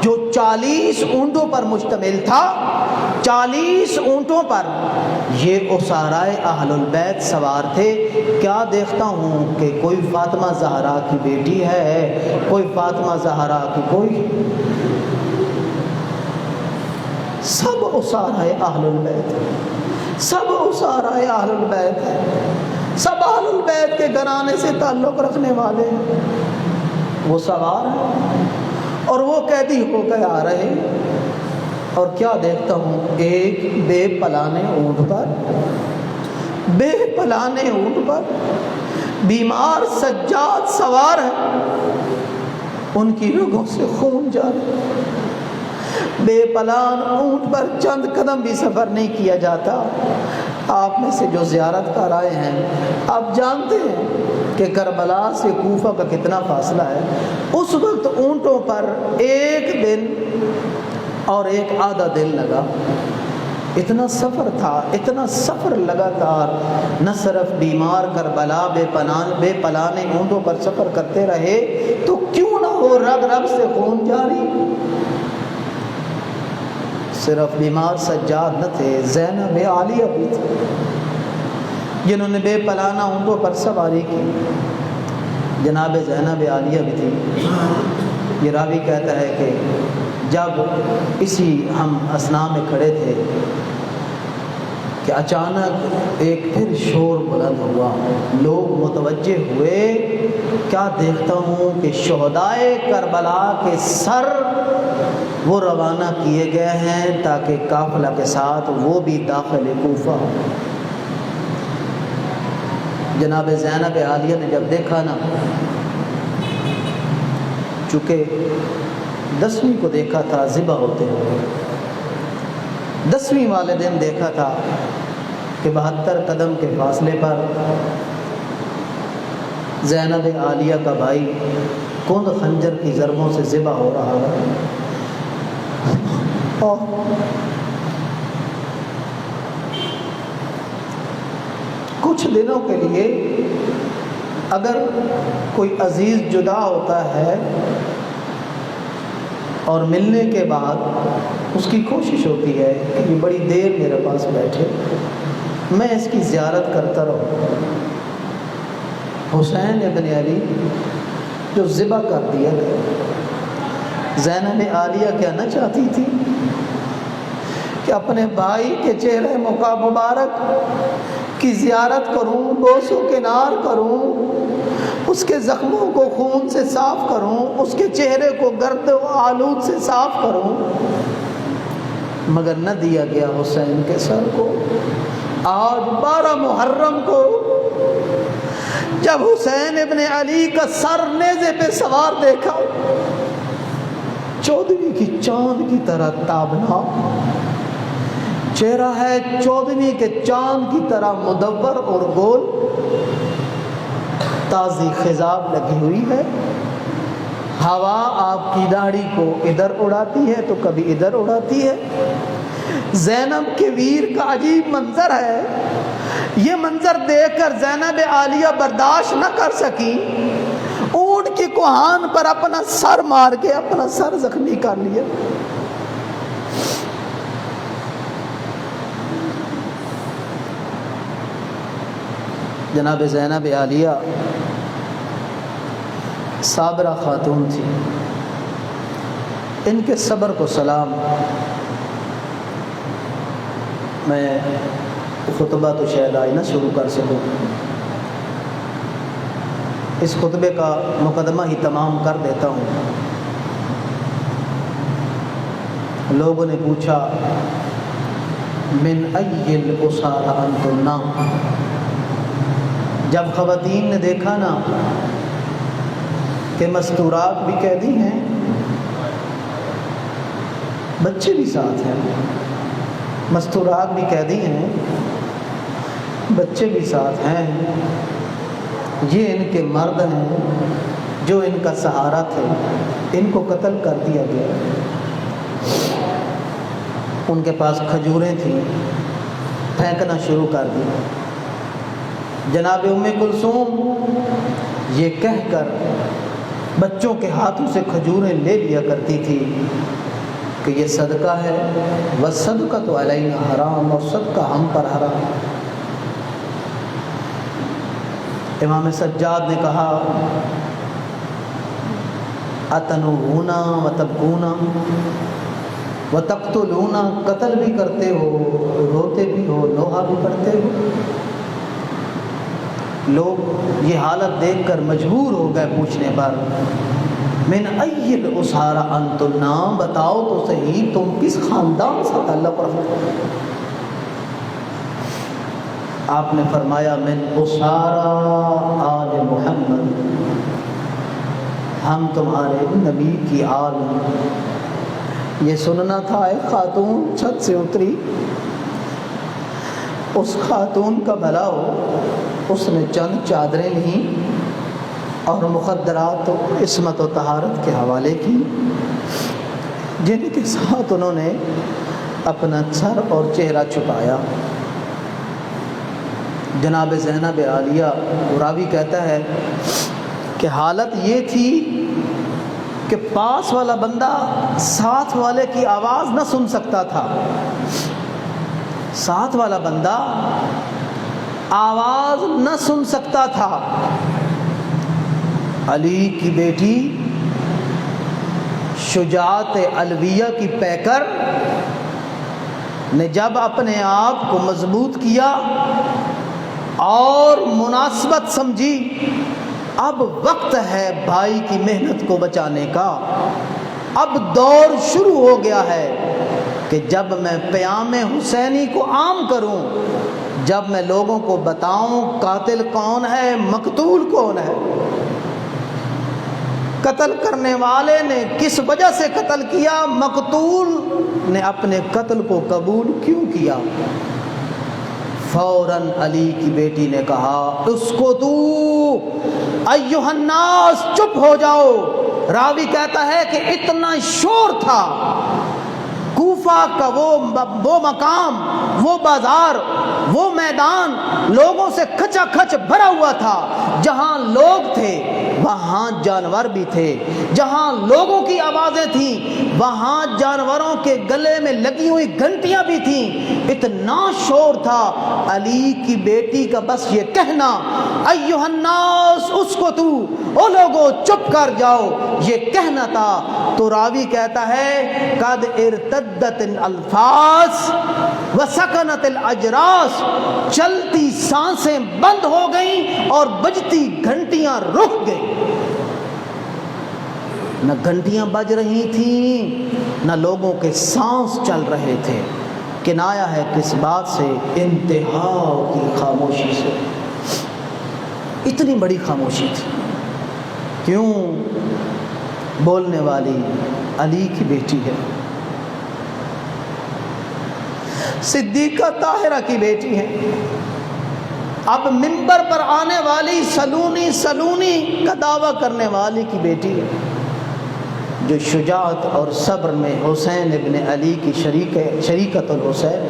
جو 40 اونٹوں پر مشتمل تھا، 40 اونٹوں پر یہ اسارائے اہل البیت سوار تھے۔ کیا دیکھتا ہوں کہ کوئی فاطمہ زہرا کی بیٹی ہے، کوئی فاطمہ زہرا کی، کوئی، سب اسارائے اہل البیت، سب اسارائے اہل البیت ہے، سب اہل البیت کے گھرانے سے تعلق رکھنے والے ہیں، وہ سوار ہیں اور وہ قیدی ہو کے آ رہے ہیں۔ اور کیا دیکھتا ہوں، ایک بے پلانے اونٹ پر، بے پلانے اونٹ پر بیمار سجاد سوار ہے، ان کی رگوں سے خون جاری، بے پلان اونٹ پر چند قدم بھی سفر نہیں کیا جاتا۔ آپ میں سے جو زیارت کر آئے ہیں، آپ جانتے ہیں کہ کربلا سے کوفہ کا کتنا فاصلہ ہے۔ اس وقت اونٹوں پر ایک دن اور ایک آدھا دن لگا، اتنا سفر تھا، اتنا سفر لگاتار، نہ صرف بیمار کربلا بے پلانے اونٹوں پر سفر کرتے رہے تو کیوں نہ ہو رگ رگ سے خون جاری۔ صرف بیمار سجاد نہ تھے، زینب عالیہ بھی تھی جنہوں نے بے پلانہ اونٹوں پر سواری کی، جناب زینب عالیہ بھی تھی۔ یہ راوی کہتا ہے کہ جب اسی ہم اثنا میں کھڑے تھے کہ اچانک ایک پھر شور بلند ہوا، لوگ متوجہ ہوئے، کیا دیکھتا ہوں کہ شہدائے کربلا کے سر وہ روانہ کیے گئے ہیں تاکہ قافلہ کے ساتھ وہ بھی داخل کوفہ ہو۔ جناب زینب عالیہ نے جب دیکھا نا، چونکہ 10ویں کو دیکھا تھا ذبح ہوتے ہوئے، 10ویں والے دن دیکھا تھا کہ 72 قدم کے فاصلے پر زینب عالیہ کا بھائی کند خنجر کی ضربوں سے ذبح ہو رہا ہے، اور کچھ دنوں کے لیے اگر کوئی عزیز جدا ہوتا ہے اور ملنے کے بعد اس کی کوشش ہوتی ہے کہ یہ بڑی دیر میرے پاس بیٹھے، میں اس کی زیارت کرتا رہوں۔ حسین ابن علی جو ذبح کر دیا گیا، زینب عالیہ کیا نہ چاہتی تھی کہ اپنے بھائی کے چہرے مبارک کی زیارت کروں، بوس و کنار کروں، اس کے زخموں کو خون سے صاف کروں، اس کے چہرے کو گرد و آلود سے صاف کروں، مگر نہ دیا گیا حسین کے سر کو۔ آج 12 محرم کو جب حسین ابن علی کا سر نیزے پہ سوار دیکھا، 14ویں کی چاند کی طرح تابناک چہرہ ہے، 14ویں کے چاند کی طرح مدور اور گول، تازی خضاب لگی ہوئی ہے، ہوا آپ کی داڑھی کو ادھر اڑاتی ہے تو کبھی ادھر اڑاتی ہے۔ زینب کے ویر کا عجیب منظر ہے، یہ منظر دیکھ کر زینب عالیہ برداشت نہ کر سکی، اونٹ کی کوہان پر اپنا سر مار کے اپنا سر زخمی کر لیا۔ جناب زینب عالیہ صابرہ خاتون تھی، ان کے صبر کو سلام۔ میں خطبہ تو شاید آج نہ شروع کر سکوں، اس خطبے کا مقدمہ ہی تمام کر دیتا ہوں۔ لوگوں نے پوچھا من ای الاسار انتن، جب خواتین نے دیکھا نا کہ مستورات بھی قیدی ہیں، بچے بھی ساتھ ہیں، مستورات بھی قیدی ہیں، بچے بھی ساتھ ہیں، یہ ان کے مرد ہیں جو ان کا سہارا تھے، ان کو قتل کر دیا گیا۔ ان کے پاس کھجوریں تھیں، پھینکنا شروع کر دی۔ جناب ام کلثوم یہ کہہ کر بچوں کے ہاتھوں سے کھجوریں لے لیا کرتی تھی کہ یہ صدقہ ہے، والصدقۃ علینا حرام، اور صدقہ ہم پر حرام۔ امام سجاد نے کہا اتنوون وتبکون وتقتلون، قتل بھی کرتے ہو، روتے بھی ہو، لوہا بھی کرتے ہو۔ لوگ یہ حالت دیکھ کر مجبور ہو گئے پوچھنے پر من ای الاسارى انتن، بتاؤ تو صحیح تم کس خاندان سے تعلق رکھتے ہو؟ آپ نے فرمایا من اسارى آل محمد، ہم تمہارے نبی کی آل ہیں۔ یہ سننا تھا، ایک خاتون چھت سے اتری، اس خاتون کا بھلا ہو، اس نے چند چادریں لیں اور مخدرات و عصمت و طہارت کے حوالے کی، جن کے ساتھ انہوں نے اپنا سر اور چہرہ چھپایا۔ جناب زینب عالیہ راوی کہتا ہے کہ حالت یہ تھی کہ پاس والا بندہ ساتھ والے کی آواز نہ سن سکتا تھا، ساتھ والا بندہ آواز نہ سن سکتا تھا۔ علی کی بیٹی شجاعت علویہ کی پیکر نے جب اپنے آپ کو مضبوط کیا اور مناسبت سمجھی، اب وقت ہے بھائی کی محنت کو بچانے کا، اب دور شروع ہو گیا ہے کہ جب میں پیام حسینی کو عام کروں، جب میں لوگوں کو بتاؤں قاتل کون ہے، مقتول کون ہے، قتل کرنے والے نے کس وجہ سے قتل کیا، مقتول نے اپنے قتل کو قبول کیوں کیا۔ فوراً علی کی بیٹی نے کہا اسکتو ایھا الناس، چپ ہو جاؤ۔ راوی کہتا ہے کہ اتنا شور تھا، کوفہ کا وہ مقام، وہ بازار، وہ میدان لوگوں سے کھچا کھچ بھرا ہوا تھا۔ جہاں لوگ تھے وہاں جانور بھی تھے، جہاں لوگوں کی آوازیں تھیں وہاں جانوروں کے گلے میں لگی ہوئی گھنٹیاں بھی تھیں۔ اتنا شور تھا، علی کی بیٹی کا بس یہ کہنا ایھا الناس اسکتو، او لوگو چپ کر جاؤ، یہ کہنا تھا۔ تو راوی کہتا ہے قد ارتدت الالفاظ وسکنت الاجراس، چلتی سانسیں بند ہو گئیں اور بجتی گھنٹیاں رک گئیں۔ نہ گھنٹیاں بج رہی تھیں نہ لوگوں کے سانس چل رہے تھے۔ کنایا ہے کس بات سے؟ انتہا کی خاموشی سے۔ اتنی بڑی خاموشی تھی، کیوں؟ بولنے والی علی کی بیٹی ہے، صدیقہ طاہرہ کی بیٹی ہے۔ اب منبر پر آنے والی سلونی کا دعویٰ کرنے والی کی بیٹی ہے، جو شجاعت اور صبر میں حسین ابن علی کی شریکت الحسین۔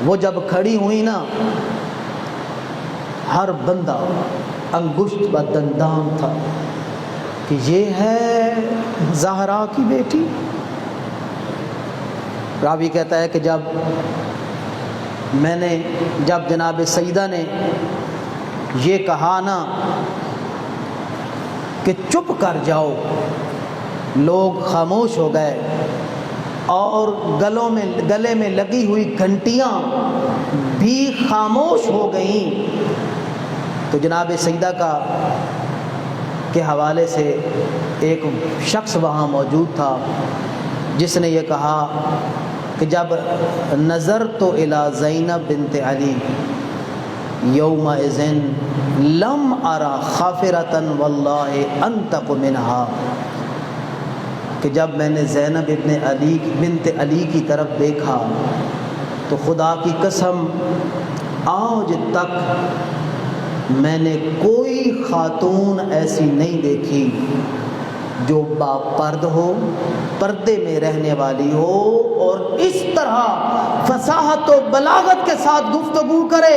وہ جب کھڑی ہوئی نا، ہر بندہ انگشت و دندان تھا کہ یہ ہے زہرا کی بیٹی۔ راوی کہتا ہے کہ جب جناب سیدہ نے یہ کہا نا کہ چپ کر جاؤ. لوگ خاموش ہو گئے اور گلے میں لگی ہوئی گھنٹیاں بھی خاموش ہو گئیں. تو جناب سیدہ کا کے حوالے سے ایک شخص وہاں موجود تھا جس نے یہ کہا کہ جب نظر تو الی زینب بنت علی یومئذ لم ارى خافرة واللہ انطق منها، کہ جب میں نے زینب بنت علی کی طرف دیکھا تو خدا کی قسم آج تک میں نے کوئی خاتون ایسی نہیں دیکھی جو باپرد ہو، پردے میں رہنے والی ہو اور اس طرح فصاحت و بلاغت کے ساتھ گفتگو کرے.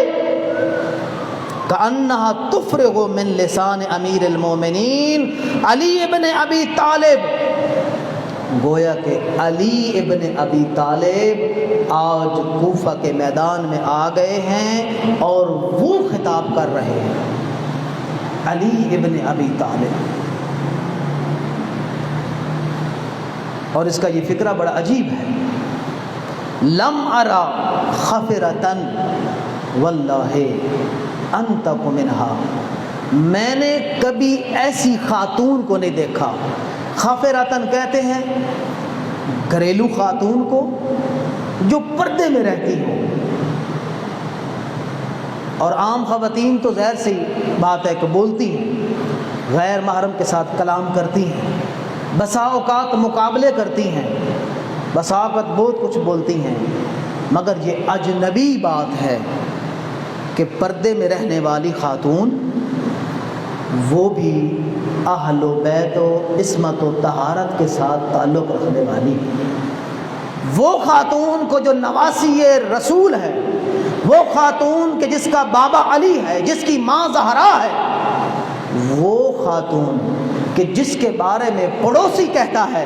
کأنها تفرغ من لسان امیر المومنین علی ابن ابی طالب، گویا کہ علی ابن ابی طالب آج کوفہ کے میدان میں آ گئے ہیں اور وہ خطاب کر رہے ہیں. علی ابن ابی طالب. اور اس کا یہ فکرہ بڑا عجیب ہے. لم ارا خفرتن واللہ انطق منها، میں نے کبھی ایسی خاتون کو نہیں دیکھا. خافراتن کہتے ہیں گھریلو خاتون کو جو پردے میں رہتی ہو، اور عام خواتین تو ظاہر سی بات ہے کہ بولتی ہیں، غیر محرم کے ساتھ کلام کرتی ہیں، بسا اوقات مقابلے کرتی ہیں، بسا اوقات بہت کچھ بولتی ہیں، مگر یہ اجنبی بات ہے کہ پردے میں رہنے والی خاتون، وہ بھی اہل و بیت و عصمت و طہارت کے ساتھ تعلق رکھنے والی، وہ خاتون کو جو نواسی رسول ہے، وہ خاتون کہ جس کا بابا علی ہے، جس کی ماں زہرا ہے، وہ خاتون کہ جس کے بارے میں پڑوسی کہتا ہے،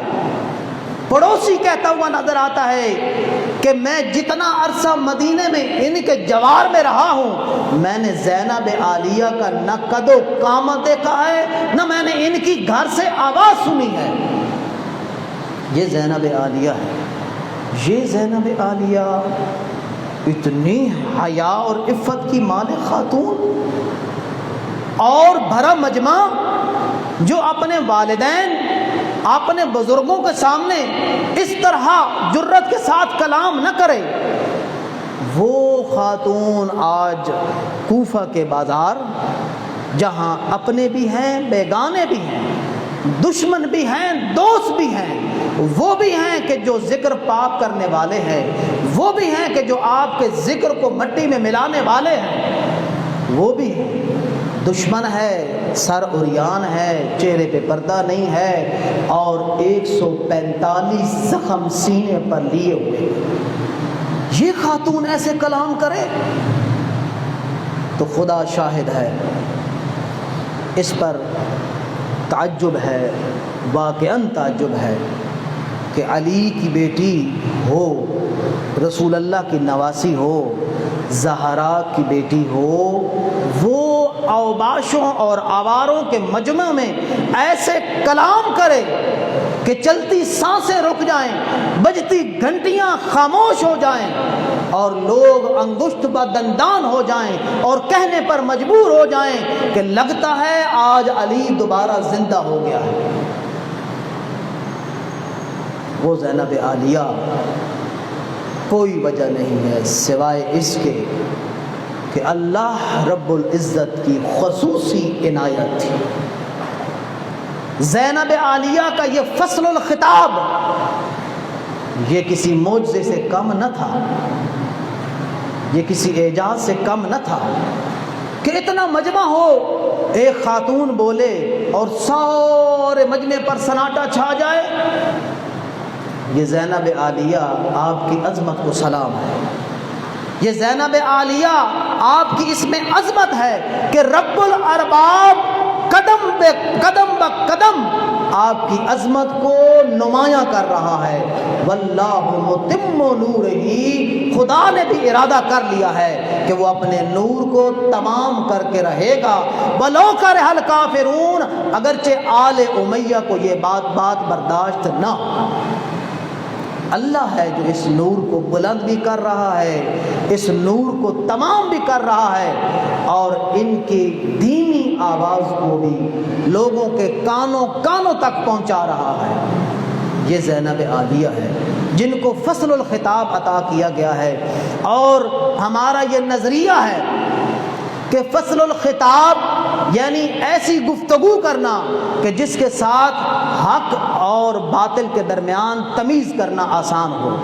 پڑوسی کہتا ہوا نظر آتا ہے کہ میں جتنا عرصہ مدینے میں ان کے جوار میں رہا ہوں، میں نے زینب عالیہ کا نہ قد و قامت دیکھا ہے، نہ میں نے ان کی گھر سے آواز سنی ہے. یہ زینب عالیہ ہے. یہ زینب عالیہ اتنی حیا اور عفت کی مالک خاتون، اور بھرا مجمع جو اپنے والدین، اپنے بزرگوں کے سامنے اس طرح جرت کے ساتھ کلام نہ کرے. وہ خاتون آج کوفہ کے بازار، جہاں اپنے بھی ہیں، بیگانے بھی ہیں، دشمن بھی ہیں، دوست بھی ہیں، وہ بھی ہیں کہ جو ذکر پاک کرنے والے ہیں، وہ بھی ہیں کہ جو آپ کے ذکر کو مٹی میں ملانے والے ہیں، وہ بھی ہیں. دشمن ہے، سر عریان ہے، چہرے پہ پردہ نہیں ہے، اور 145 زخم سینے پر لیے ہوئے. یہ خاتون ایسے کلام کرے تو خدا شاہد ہے، اس پر تعجب ہے، واقعاً تعجب ہے کہ علی کی بیٹی ہو، رسول اللہ کی نواسی ہو، زہرا کی بیٹی ہو، وہ اوباشوں اور آواروں کے مجمع میں ایسے کلام کرے کہ چلتی سانسیں رک جائیں، بجتی گھنٹیاں خاموش ہو جائیں، اور لوگ انگشت با دندان ہو جائیں اور کہنے پر مجبور ہو جائیں کہ لگتا ہے آج علی دوبارہ زندہ ہو گیا ہے. وہ زینب عالیہ کوئی وجہ نہیں ہے سوائے اس کے کہ اللہ رب العزت کی خصوصی عنایت تھی. زینب عالیہ کا یہ فصل الخطاب یہ کسی معجزے سے کم نہ تھا، یہ کسی اعجاز سے کم نہ تھا کہ اتنا مجمع ہو، ایک خاتون بولے اور سارے مجمع پر سناٹا چھا جائے. یہ زینب عالیہ آپ کی عظمت کو سلام ہے. یہ زینب عالیہ آپ کی اس میں عظمت ہے کہ رب الارباب قدم بے قدم بہ قدم آپ کی عظمت کو نمایاں کر رہا ہے. واللہ متم نورہ، خدا نے بھی ارادہ کر لیا ہے کہ وہ اپنے نور کو تمام کر کے رہے گا، وَلَوْ كَرِهَ الْكَافِرُونَ، اگرچہ آل امیہ کو یہ بات برداشت نہ ہو۔ اللہ ہے جو اس نور کو بلند بھی کر رہا ہے، اس نور کو تمام بھی کر رہا ہے، اور ان کی دھیمی آواز کو بھی لوگوں کے کانوں تک پہنچا رہا ہے۔ یہ زینب عالیہ ہے جن کو فصل الخطاب عطا کیا گیا ہے، اور ہمارا یہ نظریہ ہے کہ فصل الخطاب یعنی ایسی گفتگو کرنا کہ جس کے ساتھ حق اور باطل کے درمیان تمیز کرنا آسان ہو،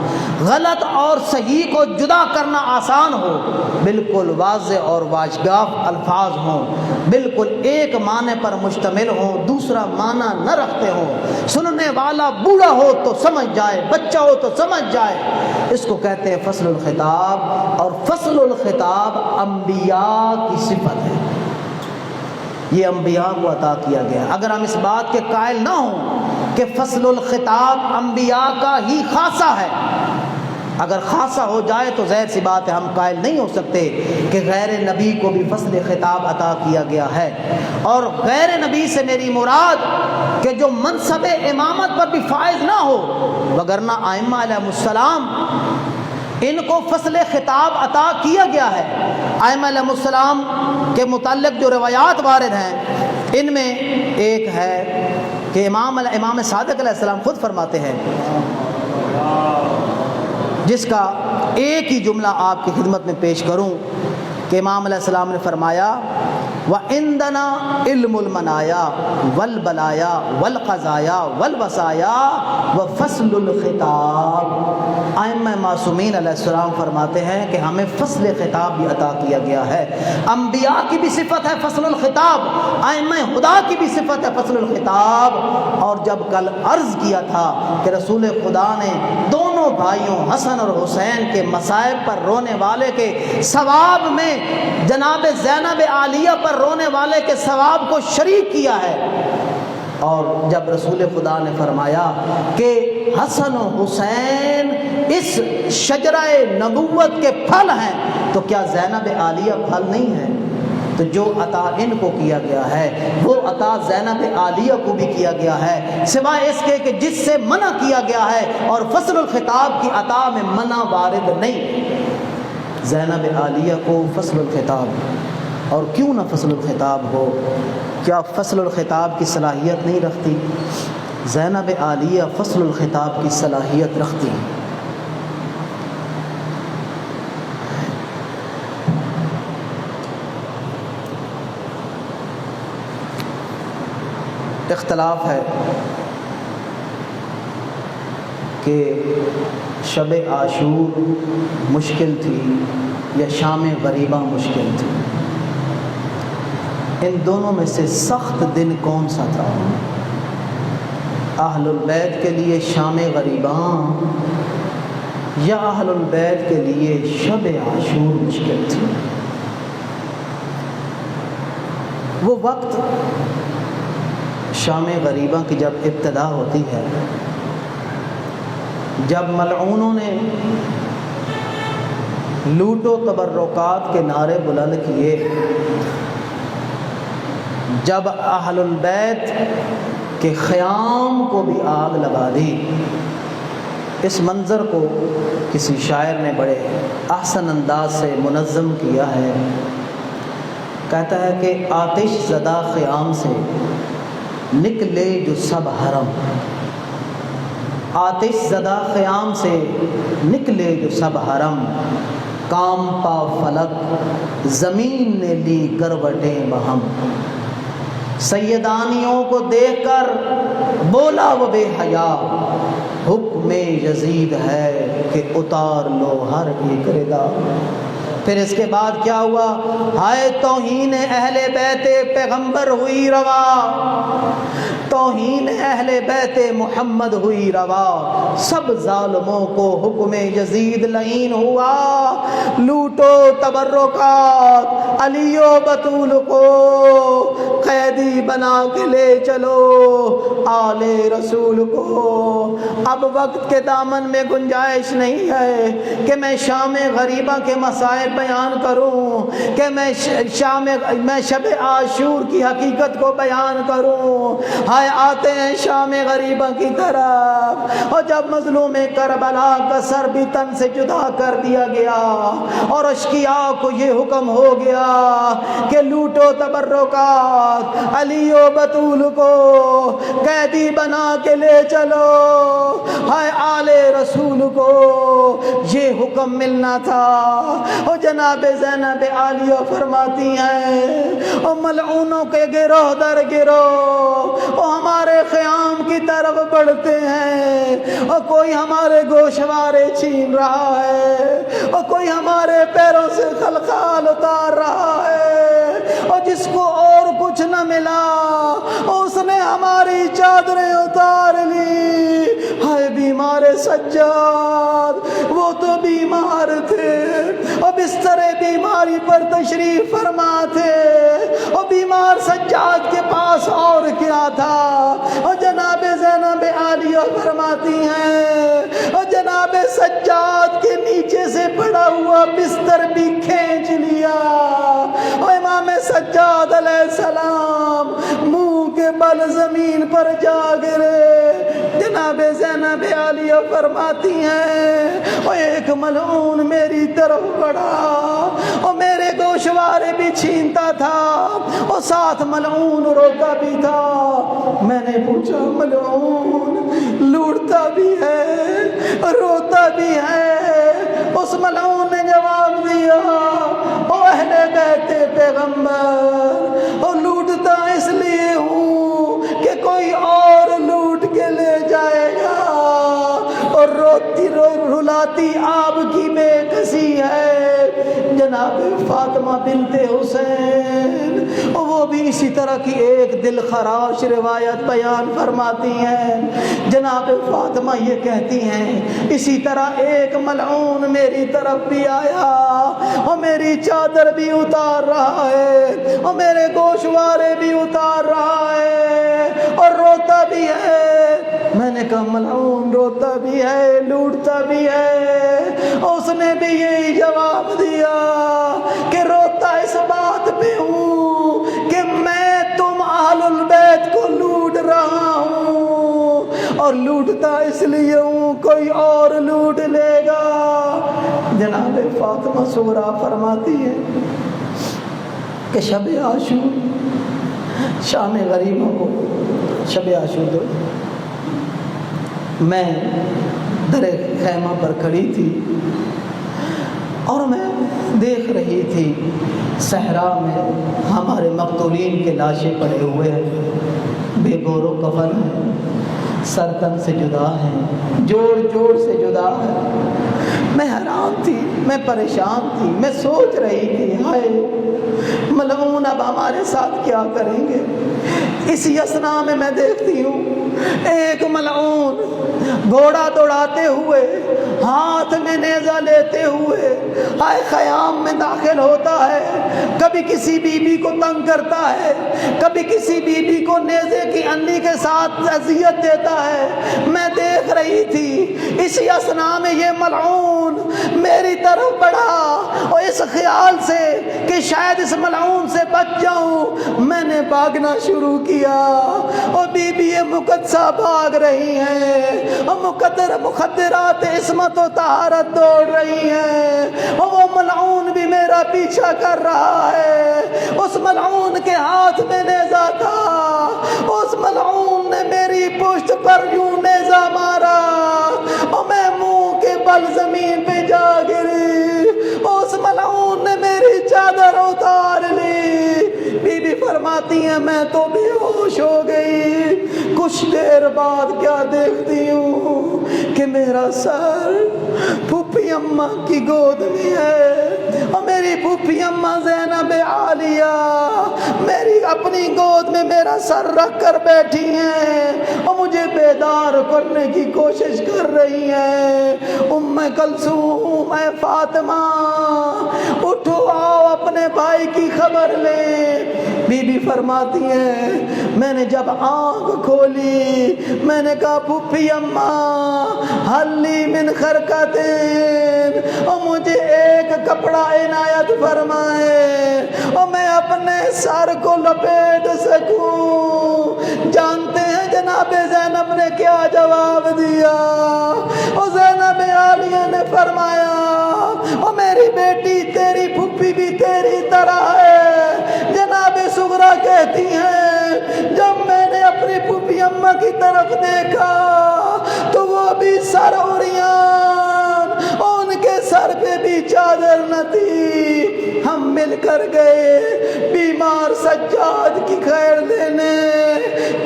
غلط اور صحیح کو جدا کرنا آسان ہو، بالکل واضح اور واضح الفاظ ہوں، بالکل ایک معنی پر مشتمل ہوں، دوسرا معنی نہ رکھتے ہوں، سننے والا بوڑھا ہو تو سمجھ جائے، بچہ ہو تو سمجھ جائے، اس کو کہتے ہیں فصل الخطاب۔ اور فصل الخطاب انبیاء کی صفت ہے، یہ انبیاء کو عطا کیا گیا۔ اگر ہم اس بات کے قائل نہ ہوں کہ فصل الخطاب انبیاء کا ہی خاصہ ہے، اگر خاصہ ہو جائے تو ظاہر سی بات ہے ہم قائل نہیں ہو سکتے کہ غیر نبی کو بھی فصل خطاب عطا کیا گیا ہے۔ اور غیر نبی سے میری مراد کہ جو منصب امامت پر بھی فائز نہ ہو، وگرنہ ائمہ علیہ السلام ان کو فصل خطاب عطا کیا گیا ہے۔ ائمہ علیہ السلام کے متعلق جو روایات وارد ہیں، ان میں ایک ہے کہ امام صادق علیہ السلام خود فرماتے ہیں، جس کا ایک ہی جملہ آپ کی خدمت میں پیش کروں کہ امام علیہ السلام نے فرمایا، وَعِنْدَنَا عِلْمُ الْمَنَايَا وَالْبَلَايَا وَالْقَضَايَا وَالْوَصَايَا وَفَصْلُ الْخِطَابِ۔ ائمہ معصومین علیہ السلام فرماتے ہیں کہ ہمیں فصل خطاب بھی عطا کیا گیا ہے۔ انبیاء کی بھی صفت ہے فصل الخطاب، ائمہ خدا کی بھی صفت ہے فصل الخطاب۔ اور جب کل عرض کیا تھا کہ رسول خدا نے دونوں بھائیوں حسن اور حسین کے مصائب پر رونے والے کے ثواب میں جناب زینب عالیہ پر رونے والے کے ثواب کو شریک کیا ہے، اور جب رسول خدا نے فرمایا کہ حسن و حسین اس شجرہ نبوت کے پھل ہیں، تو کیا زینب عالیہ پھل نہیں ہے؟ تو جو عطا ان کو کیا گیا ہے وہ عطا زینب عالیہ کو بھی کیا گیا ہے، سوائے اس کے کہ جس سے منع کیا گیا ہے، اور فصل الخطاب کی عطا میں منع وارد نہیں۔ زینب عالیہ کو فصل الخطاب، اور کیوں نہ فصل الخطاب ہو؟ کیا فصل الخطاب کی صلاحیت نہیں رکھتی؟ زینب عالیہ فصل الخطاب کی صلاحیت رکھتی ہے۔ اختلاف ہے کہ شب عاشور مشکل تھی یا شام غریبہ مشکل تھی، ان دونوں میں سے سخت دن کون سا تھا؟ اہل البیت کے لیے شام غریبہ یا اہل البیت کے لیے شب عاشور مشکل تھی؟ وہ وقت شام غریبہ کی جب ابتدا ہوتی ہے، جب ملعونوں نے لوٹ و تبرکات کے نعرے بلند کیے، جب اہل البیت کے خیام کو بھی آگ لگا دی، اس منظر کو کسی شاعر نے بڑے احسن انداز سے منظم کیا ہے۔ کہتا ہے کہ آتش زدہ خیام سے نکلے جو سب حرم، آتش زدہ خیام سے نکلے جو سب حرم، کام پا فلک زمین نے لی کروٹیں بہم، سیدانیوں کو دیکھ کر بولا وہ بے حیا، حکم یزید ہے کہ اتار لو ہر ایک ردا۔ پھر اس کے بعد کیا ہوا؟ ہائے توہین اہل بیت پیغمبر ہوئی روا، توہین اہل بیت محمد ہوئی روا، سب ظالموں کو حکم یزید لعین ہوا، لوٹو تبرکات علی و بطول کو قیدی بنا کے لے چلو آل رسول کو۔ اب وقت کے دامن میں گنجائش نہیں ہے کہ میں شام غریبہ کے مسائل بیان کروں، کہ میں شب عاشور کی حقیقت کو بیان کروں۔ ہائے آتے ہیں شام غریبہ کی طرف، اور جب مظلوم کربلا کا سر بھی تن سے جدا کر دیا گیا اور اشقیاء کو یہ حکم ہو گیا کہ لوٹو تبرکات، علی و بطول کو قیدی بنا کے لے چلو، ہائے آل رسول کو یہ حکم ملنا تھا۔ اور جناب زینب عالیہ فرماتی ہیں اور ملعونوں کے گروہ در گروہ وہ ہمارے خیام کی طرف بڑھتے ہیں، اور کوئی ہمارے گوشوارے چھین رہا ہے، اور کوئی ہمارے پیروں سے خلخال اتار رہا ہے، اور جس کو اور کچھ نہ ملا اس نے ہماری چادریں اتار لی۔ ہائے بیمار سجاد، وہ تو بیمار تھے اور بستر بیماری پر تشریف فرما تھے، اور بیمار سجاد کے پاس اور کیا تھا؟ اور جناب زینب عالیہ فرماتی ہیں اور جناب سجاد کے نیچے سے پڑا ہوا بستر بھی کھینچ لیا، اور امام سجاد علیہ السلام منہ کے بل زمین پر جا گرے۔ جناب زینب عالیہ فرماتی ہیں اور ایک ملعون میری طرف بڑھا اور میرے گوشوارے بھی چھینتا تھا اور ساتھ ملعون روتا بھی تھا۔ میں نے پوچھا ملعون لوٹتا بھی ہے روتا بھی ہے؟ اس ملعون نے جواب دیا او اہل بیت پیغمبر، اور لوٹتا اس لیے ہوں کہ کوئی اور لوٹ کے لے جائے گا، اور روتی رلاتی آپ کی بے کسی ہے جناب فاطمہ بنت حسین، اور وہ بھی اسی طرح کی ایک دل خراش روایت بیان فرماتی ہیں۔ جناب فاطمہ یہ کہتی ہیں اسی طرح ایک ملعون میری طرف بھی آیا اور میری چادر بھی اتار رہا ہے اور میرے گوشوارے بھی اتار رہا ہے اور روتا بھی ہے۔ میں نے کہا ملعون روتا بھی ہے لوٹتا بھی ہے؟ اس نے بھی یہی جواب دیا کہ روتا اس بات پہ ہوں کہ میں تم اہل البیت کو لوٹ رہا ہوں، اور لوٹتا اس لیے ہوں کوئی اور لوٹ لے گا۔ جناب فاطمہ صغریٰ فرماتی ہے کہ شب عاشور شام غریبوں کو شب عاشور میں در خیمہ پر کھڑی تھی اور میں دیکھ رہی تھی صحرا میں ہمارے مقتولین کے لاشیں پڑے ہوئے ہیں، بے گور و کفن ہیں، سر تن سے جدا ہیں، جوڑ جوڑ سے جدا ہے۔ میں حیران تھی، میں پریشان تھی، میں سوچ رہی تھی ہائے ملعون اب ہمارے ساتھ کیا کریں گے۔ اسی اسنا میں دیکھتی ہوں ایک ملعون گھوڑا دوڑاتے ہوئے ہاتھ میں نیزہ لیتے ہوئے ہائے خیام میں داخل ہوتا ہے، کبھی کسی بی بی کو تنگ کرتا ہے، کبھی کسی بی بی کو نیزے کی انی کے ساتھ اذیت دیتا ہے۔ میں دیکھ رہی تھی اسی اسنا میں یہ ملعون میری طرف بڑھا اور اس خیال سے کہ شاید اس ملعون سے بچ جاؤں میں نے بھاگنا شروع کیا، اور بی بی مقدسہ بھاگ رہی ہیں اور مخدرات عصمت و طہارت دوڑ رہی ہیں، اور وہ ملعون بھی میرا پیچھا کر رہا ہے۔ اس ملعون کے ہاتھ میں نیزہ تھا، اس ملعون نے میری پشت پر یوں نیزہ مارا اور میں منہ کے بل زمین پہ جا گری، اس ملعون نے میری چادر اتار لی۔ بی بی فرماتی ہیں میں تو بے ہوش ہو گئی، کچھ دیر بعد کیا دیکھتی ہوں کہ میرا سر پھوپھی اماں کی گود میں ہے، اور میری پھوپھی اماں زینب عالیہ میری اپنی گود میں میرا سر رکھ کر بیٹھی ہیں اور مجھے بیدار کرنے کی کوشش کر رہی ہیں۔ ام کلثوم اے فاطمہ اٹھو آؤ اپنے بھائی بھائی کی خبر لے۔ بی بی فرماتی ہیں میں نے جب آنکھ کھولی میں نے کہا پھوپھی اماں حلی من خرقتین، اور مجھے ایک کپڑا عنایت فرمائے اور میں اپنے سر کو لپیٹ سکوں۔ جانتے ہیں جناب زینب نے کیا جواب دیا؟ اور زینب عالیہ نے فرمایا اور میری بیٹی تیری پھوپھی بھی تیری طرح ہے۔ جناب صغرا کہتی ہیں جب میں نے اپنی پھوپھی اماں کی طرف دیکھا تو وہ بھی سر عریان، ان کے سر پہ بھی چادر نہ تھی۔ ہم مل کر گئے بیمار سجاد کی خیر لینے۔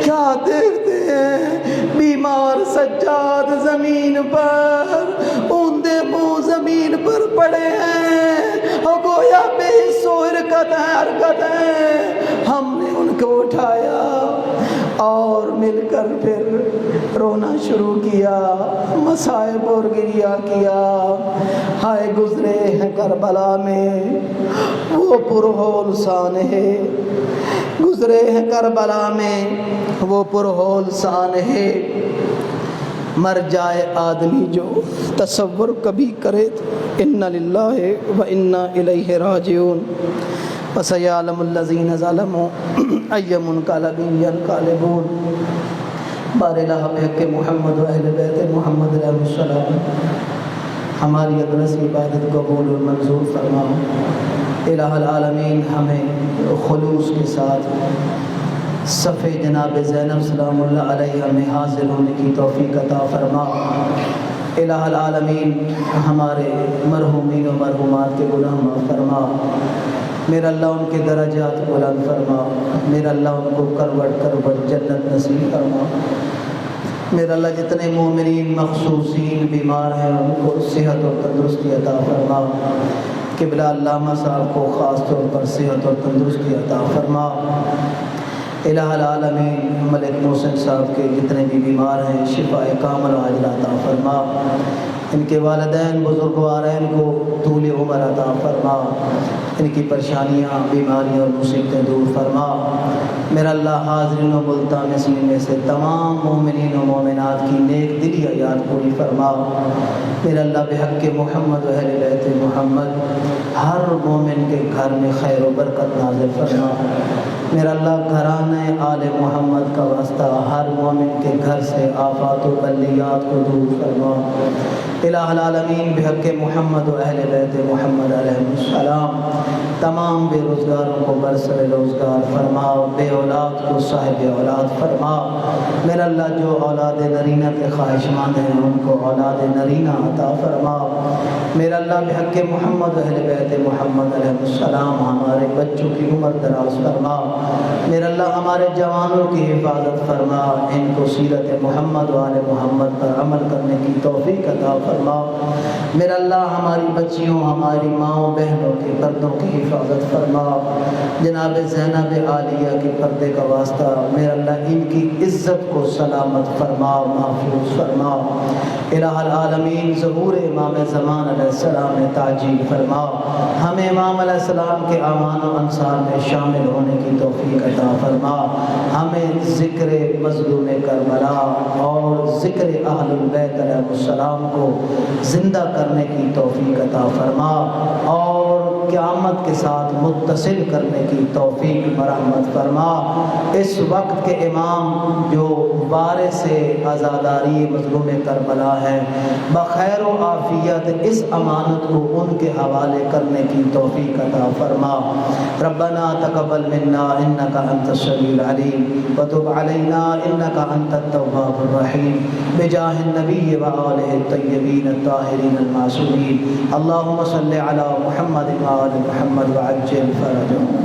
کیا دیکھتے ہیں بیمار سجاد زمین پر، اوندے منہ زمین پر پڑے ہیں اور گویا بے حس و حرکت ہے۔ ہم نے ان کو اٹھایا اور مل کر پھر رونا شروع کیا، مصائب اور گریہ کیا۔ ہائے گزرے ہیں کربلا میں وہ پرہول سانحے، گزرے ہیں کربلا میں وہ پرہول سانحے، مر جائے آدمی جو تصور کبھی کرے تو انا للہ و انا الیہ راجعون۔ فسیعلم الذین ظلموا ای منقلب ینقلبون۔ بار الہ بحق محمد و اہل بیت محمد علیہ السلام ہماری ادرس عبادت قبول اور منظور فرماؤ۔ الہ العالمین ہمیں خلوص کے ساتھ صف جناب زینب سلام اللہ علیہ میں حاضر ہونے کی توفیق عطا فرما۔ الہ العالمین ہمارے مرحومین و مرحومات کے گناہ معاف فرما۔ میرا اللہ ان کے درجات بلند فرما۔ میرا اللہ ان کو کروٹ جنت نصیب فرما۔ میرا اللہ جتنے مومنین مخصوصین بیمار ہیں ان کو صحت اور تندرستی عطا فرما۔ قبلہ علامہ صاحب کو خاص طور پر صحت اور تندرستی عطا فرما۔ الہ العالمین ملک محسن صاحب کے جتنے بھی بیمار ہیں شفاء کامل و عاجلہ عطا فرما۔ ان کے والدین بزرگوارین کو طول عمر عطا فرما۔ ان کی پریشانیاں بیماریاں اور مصیبتیں دور فرما۔ میرا اللہ حاضرین و ملتمسین میں سے تمام مومنین و مومنات کی نیک دلی حیات پوری فرما۔ میرا اللہ بحق محمد و اہل بیت محمد ہر مومن کے گھر میں خیر و برکت نازل فرما۔ میرا اللہ گھرانے آل محمد کا واسطہ ہر مومن کے گھر سے آفات و بلیات کو دور فرما۔ الہ العالمین بحق محمد و اہل بیت محمد علیہ السلام تمام بے روزگاروں کو برسر روزگار فرما، بے اولاد کو صاحب اولاد فرما۔ میرا اللہ جو اولاد نرینہ کے خواہش مند ہیں ان کو اولاد نرینہ عطا فرما۔ میرا اللہ بحق محمد و اہل بیت محمد علیہ السلام ہمارے بچوں کی عمر دراز فرما۔ میرا اللہ ہمارے جوانوں کی حفاظت فرما، ان کو سیرت محمد و آل محمد پر عمل کرنے کی توفیق عطا فرما۔ میرا اللہ ہماری بچیوں ہماری ماؤں بہنوں کے پردوں کی حفاظت فرما۔ جناب زینب عالیہ کے پردے کا واسطہ میرا اللہ ان کی عزت کو سلامت فرما، محفوظ فرما۔ الہ العالمین ظہور امام زمان علیہ السلام میں تعجیل فرما۔ ہمیں امام علیہ السلام کے اعوان و انصار میں شامل ہونے کی توفیق عطا فرما۔ ہمیں ذکر مظلوم کربلا اور ذکر اہل البیت علیہ السلام کو زندہ کرنے کی توفیق عطا فرما اور قیامت کے ساتھ متصل کرنے کی توفیق مرحمت فرما۔ اس وقت کے امام جو وارث عزاداری مظلوم کربلا ہے بخیر و عافیت اس امانت کو ان کے حوالے کرنے کی توفیق عطا فرما۔ ربنا تقبل منا انک انت السمیع العلیم وتب علینا انک انت التواب الرحیم بجاہ النبی و آلہ الطیبین الطاہرین المعصومین۔ اللہم صل علی محمد و آل محمد وعجل فرجهم۔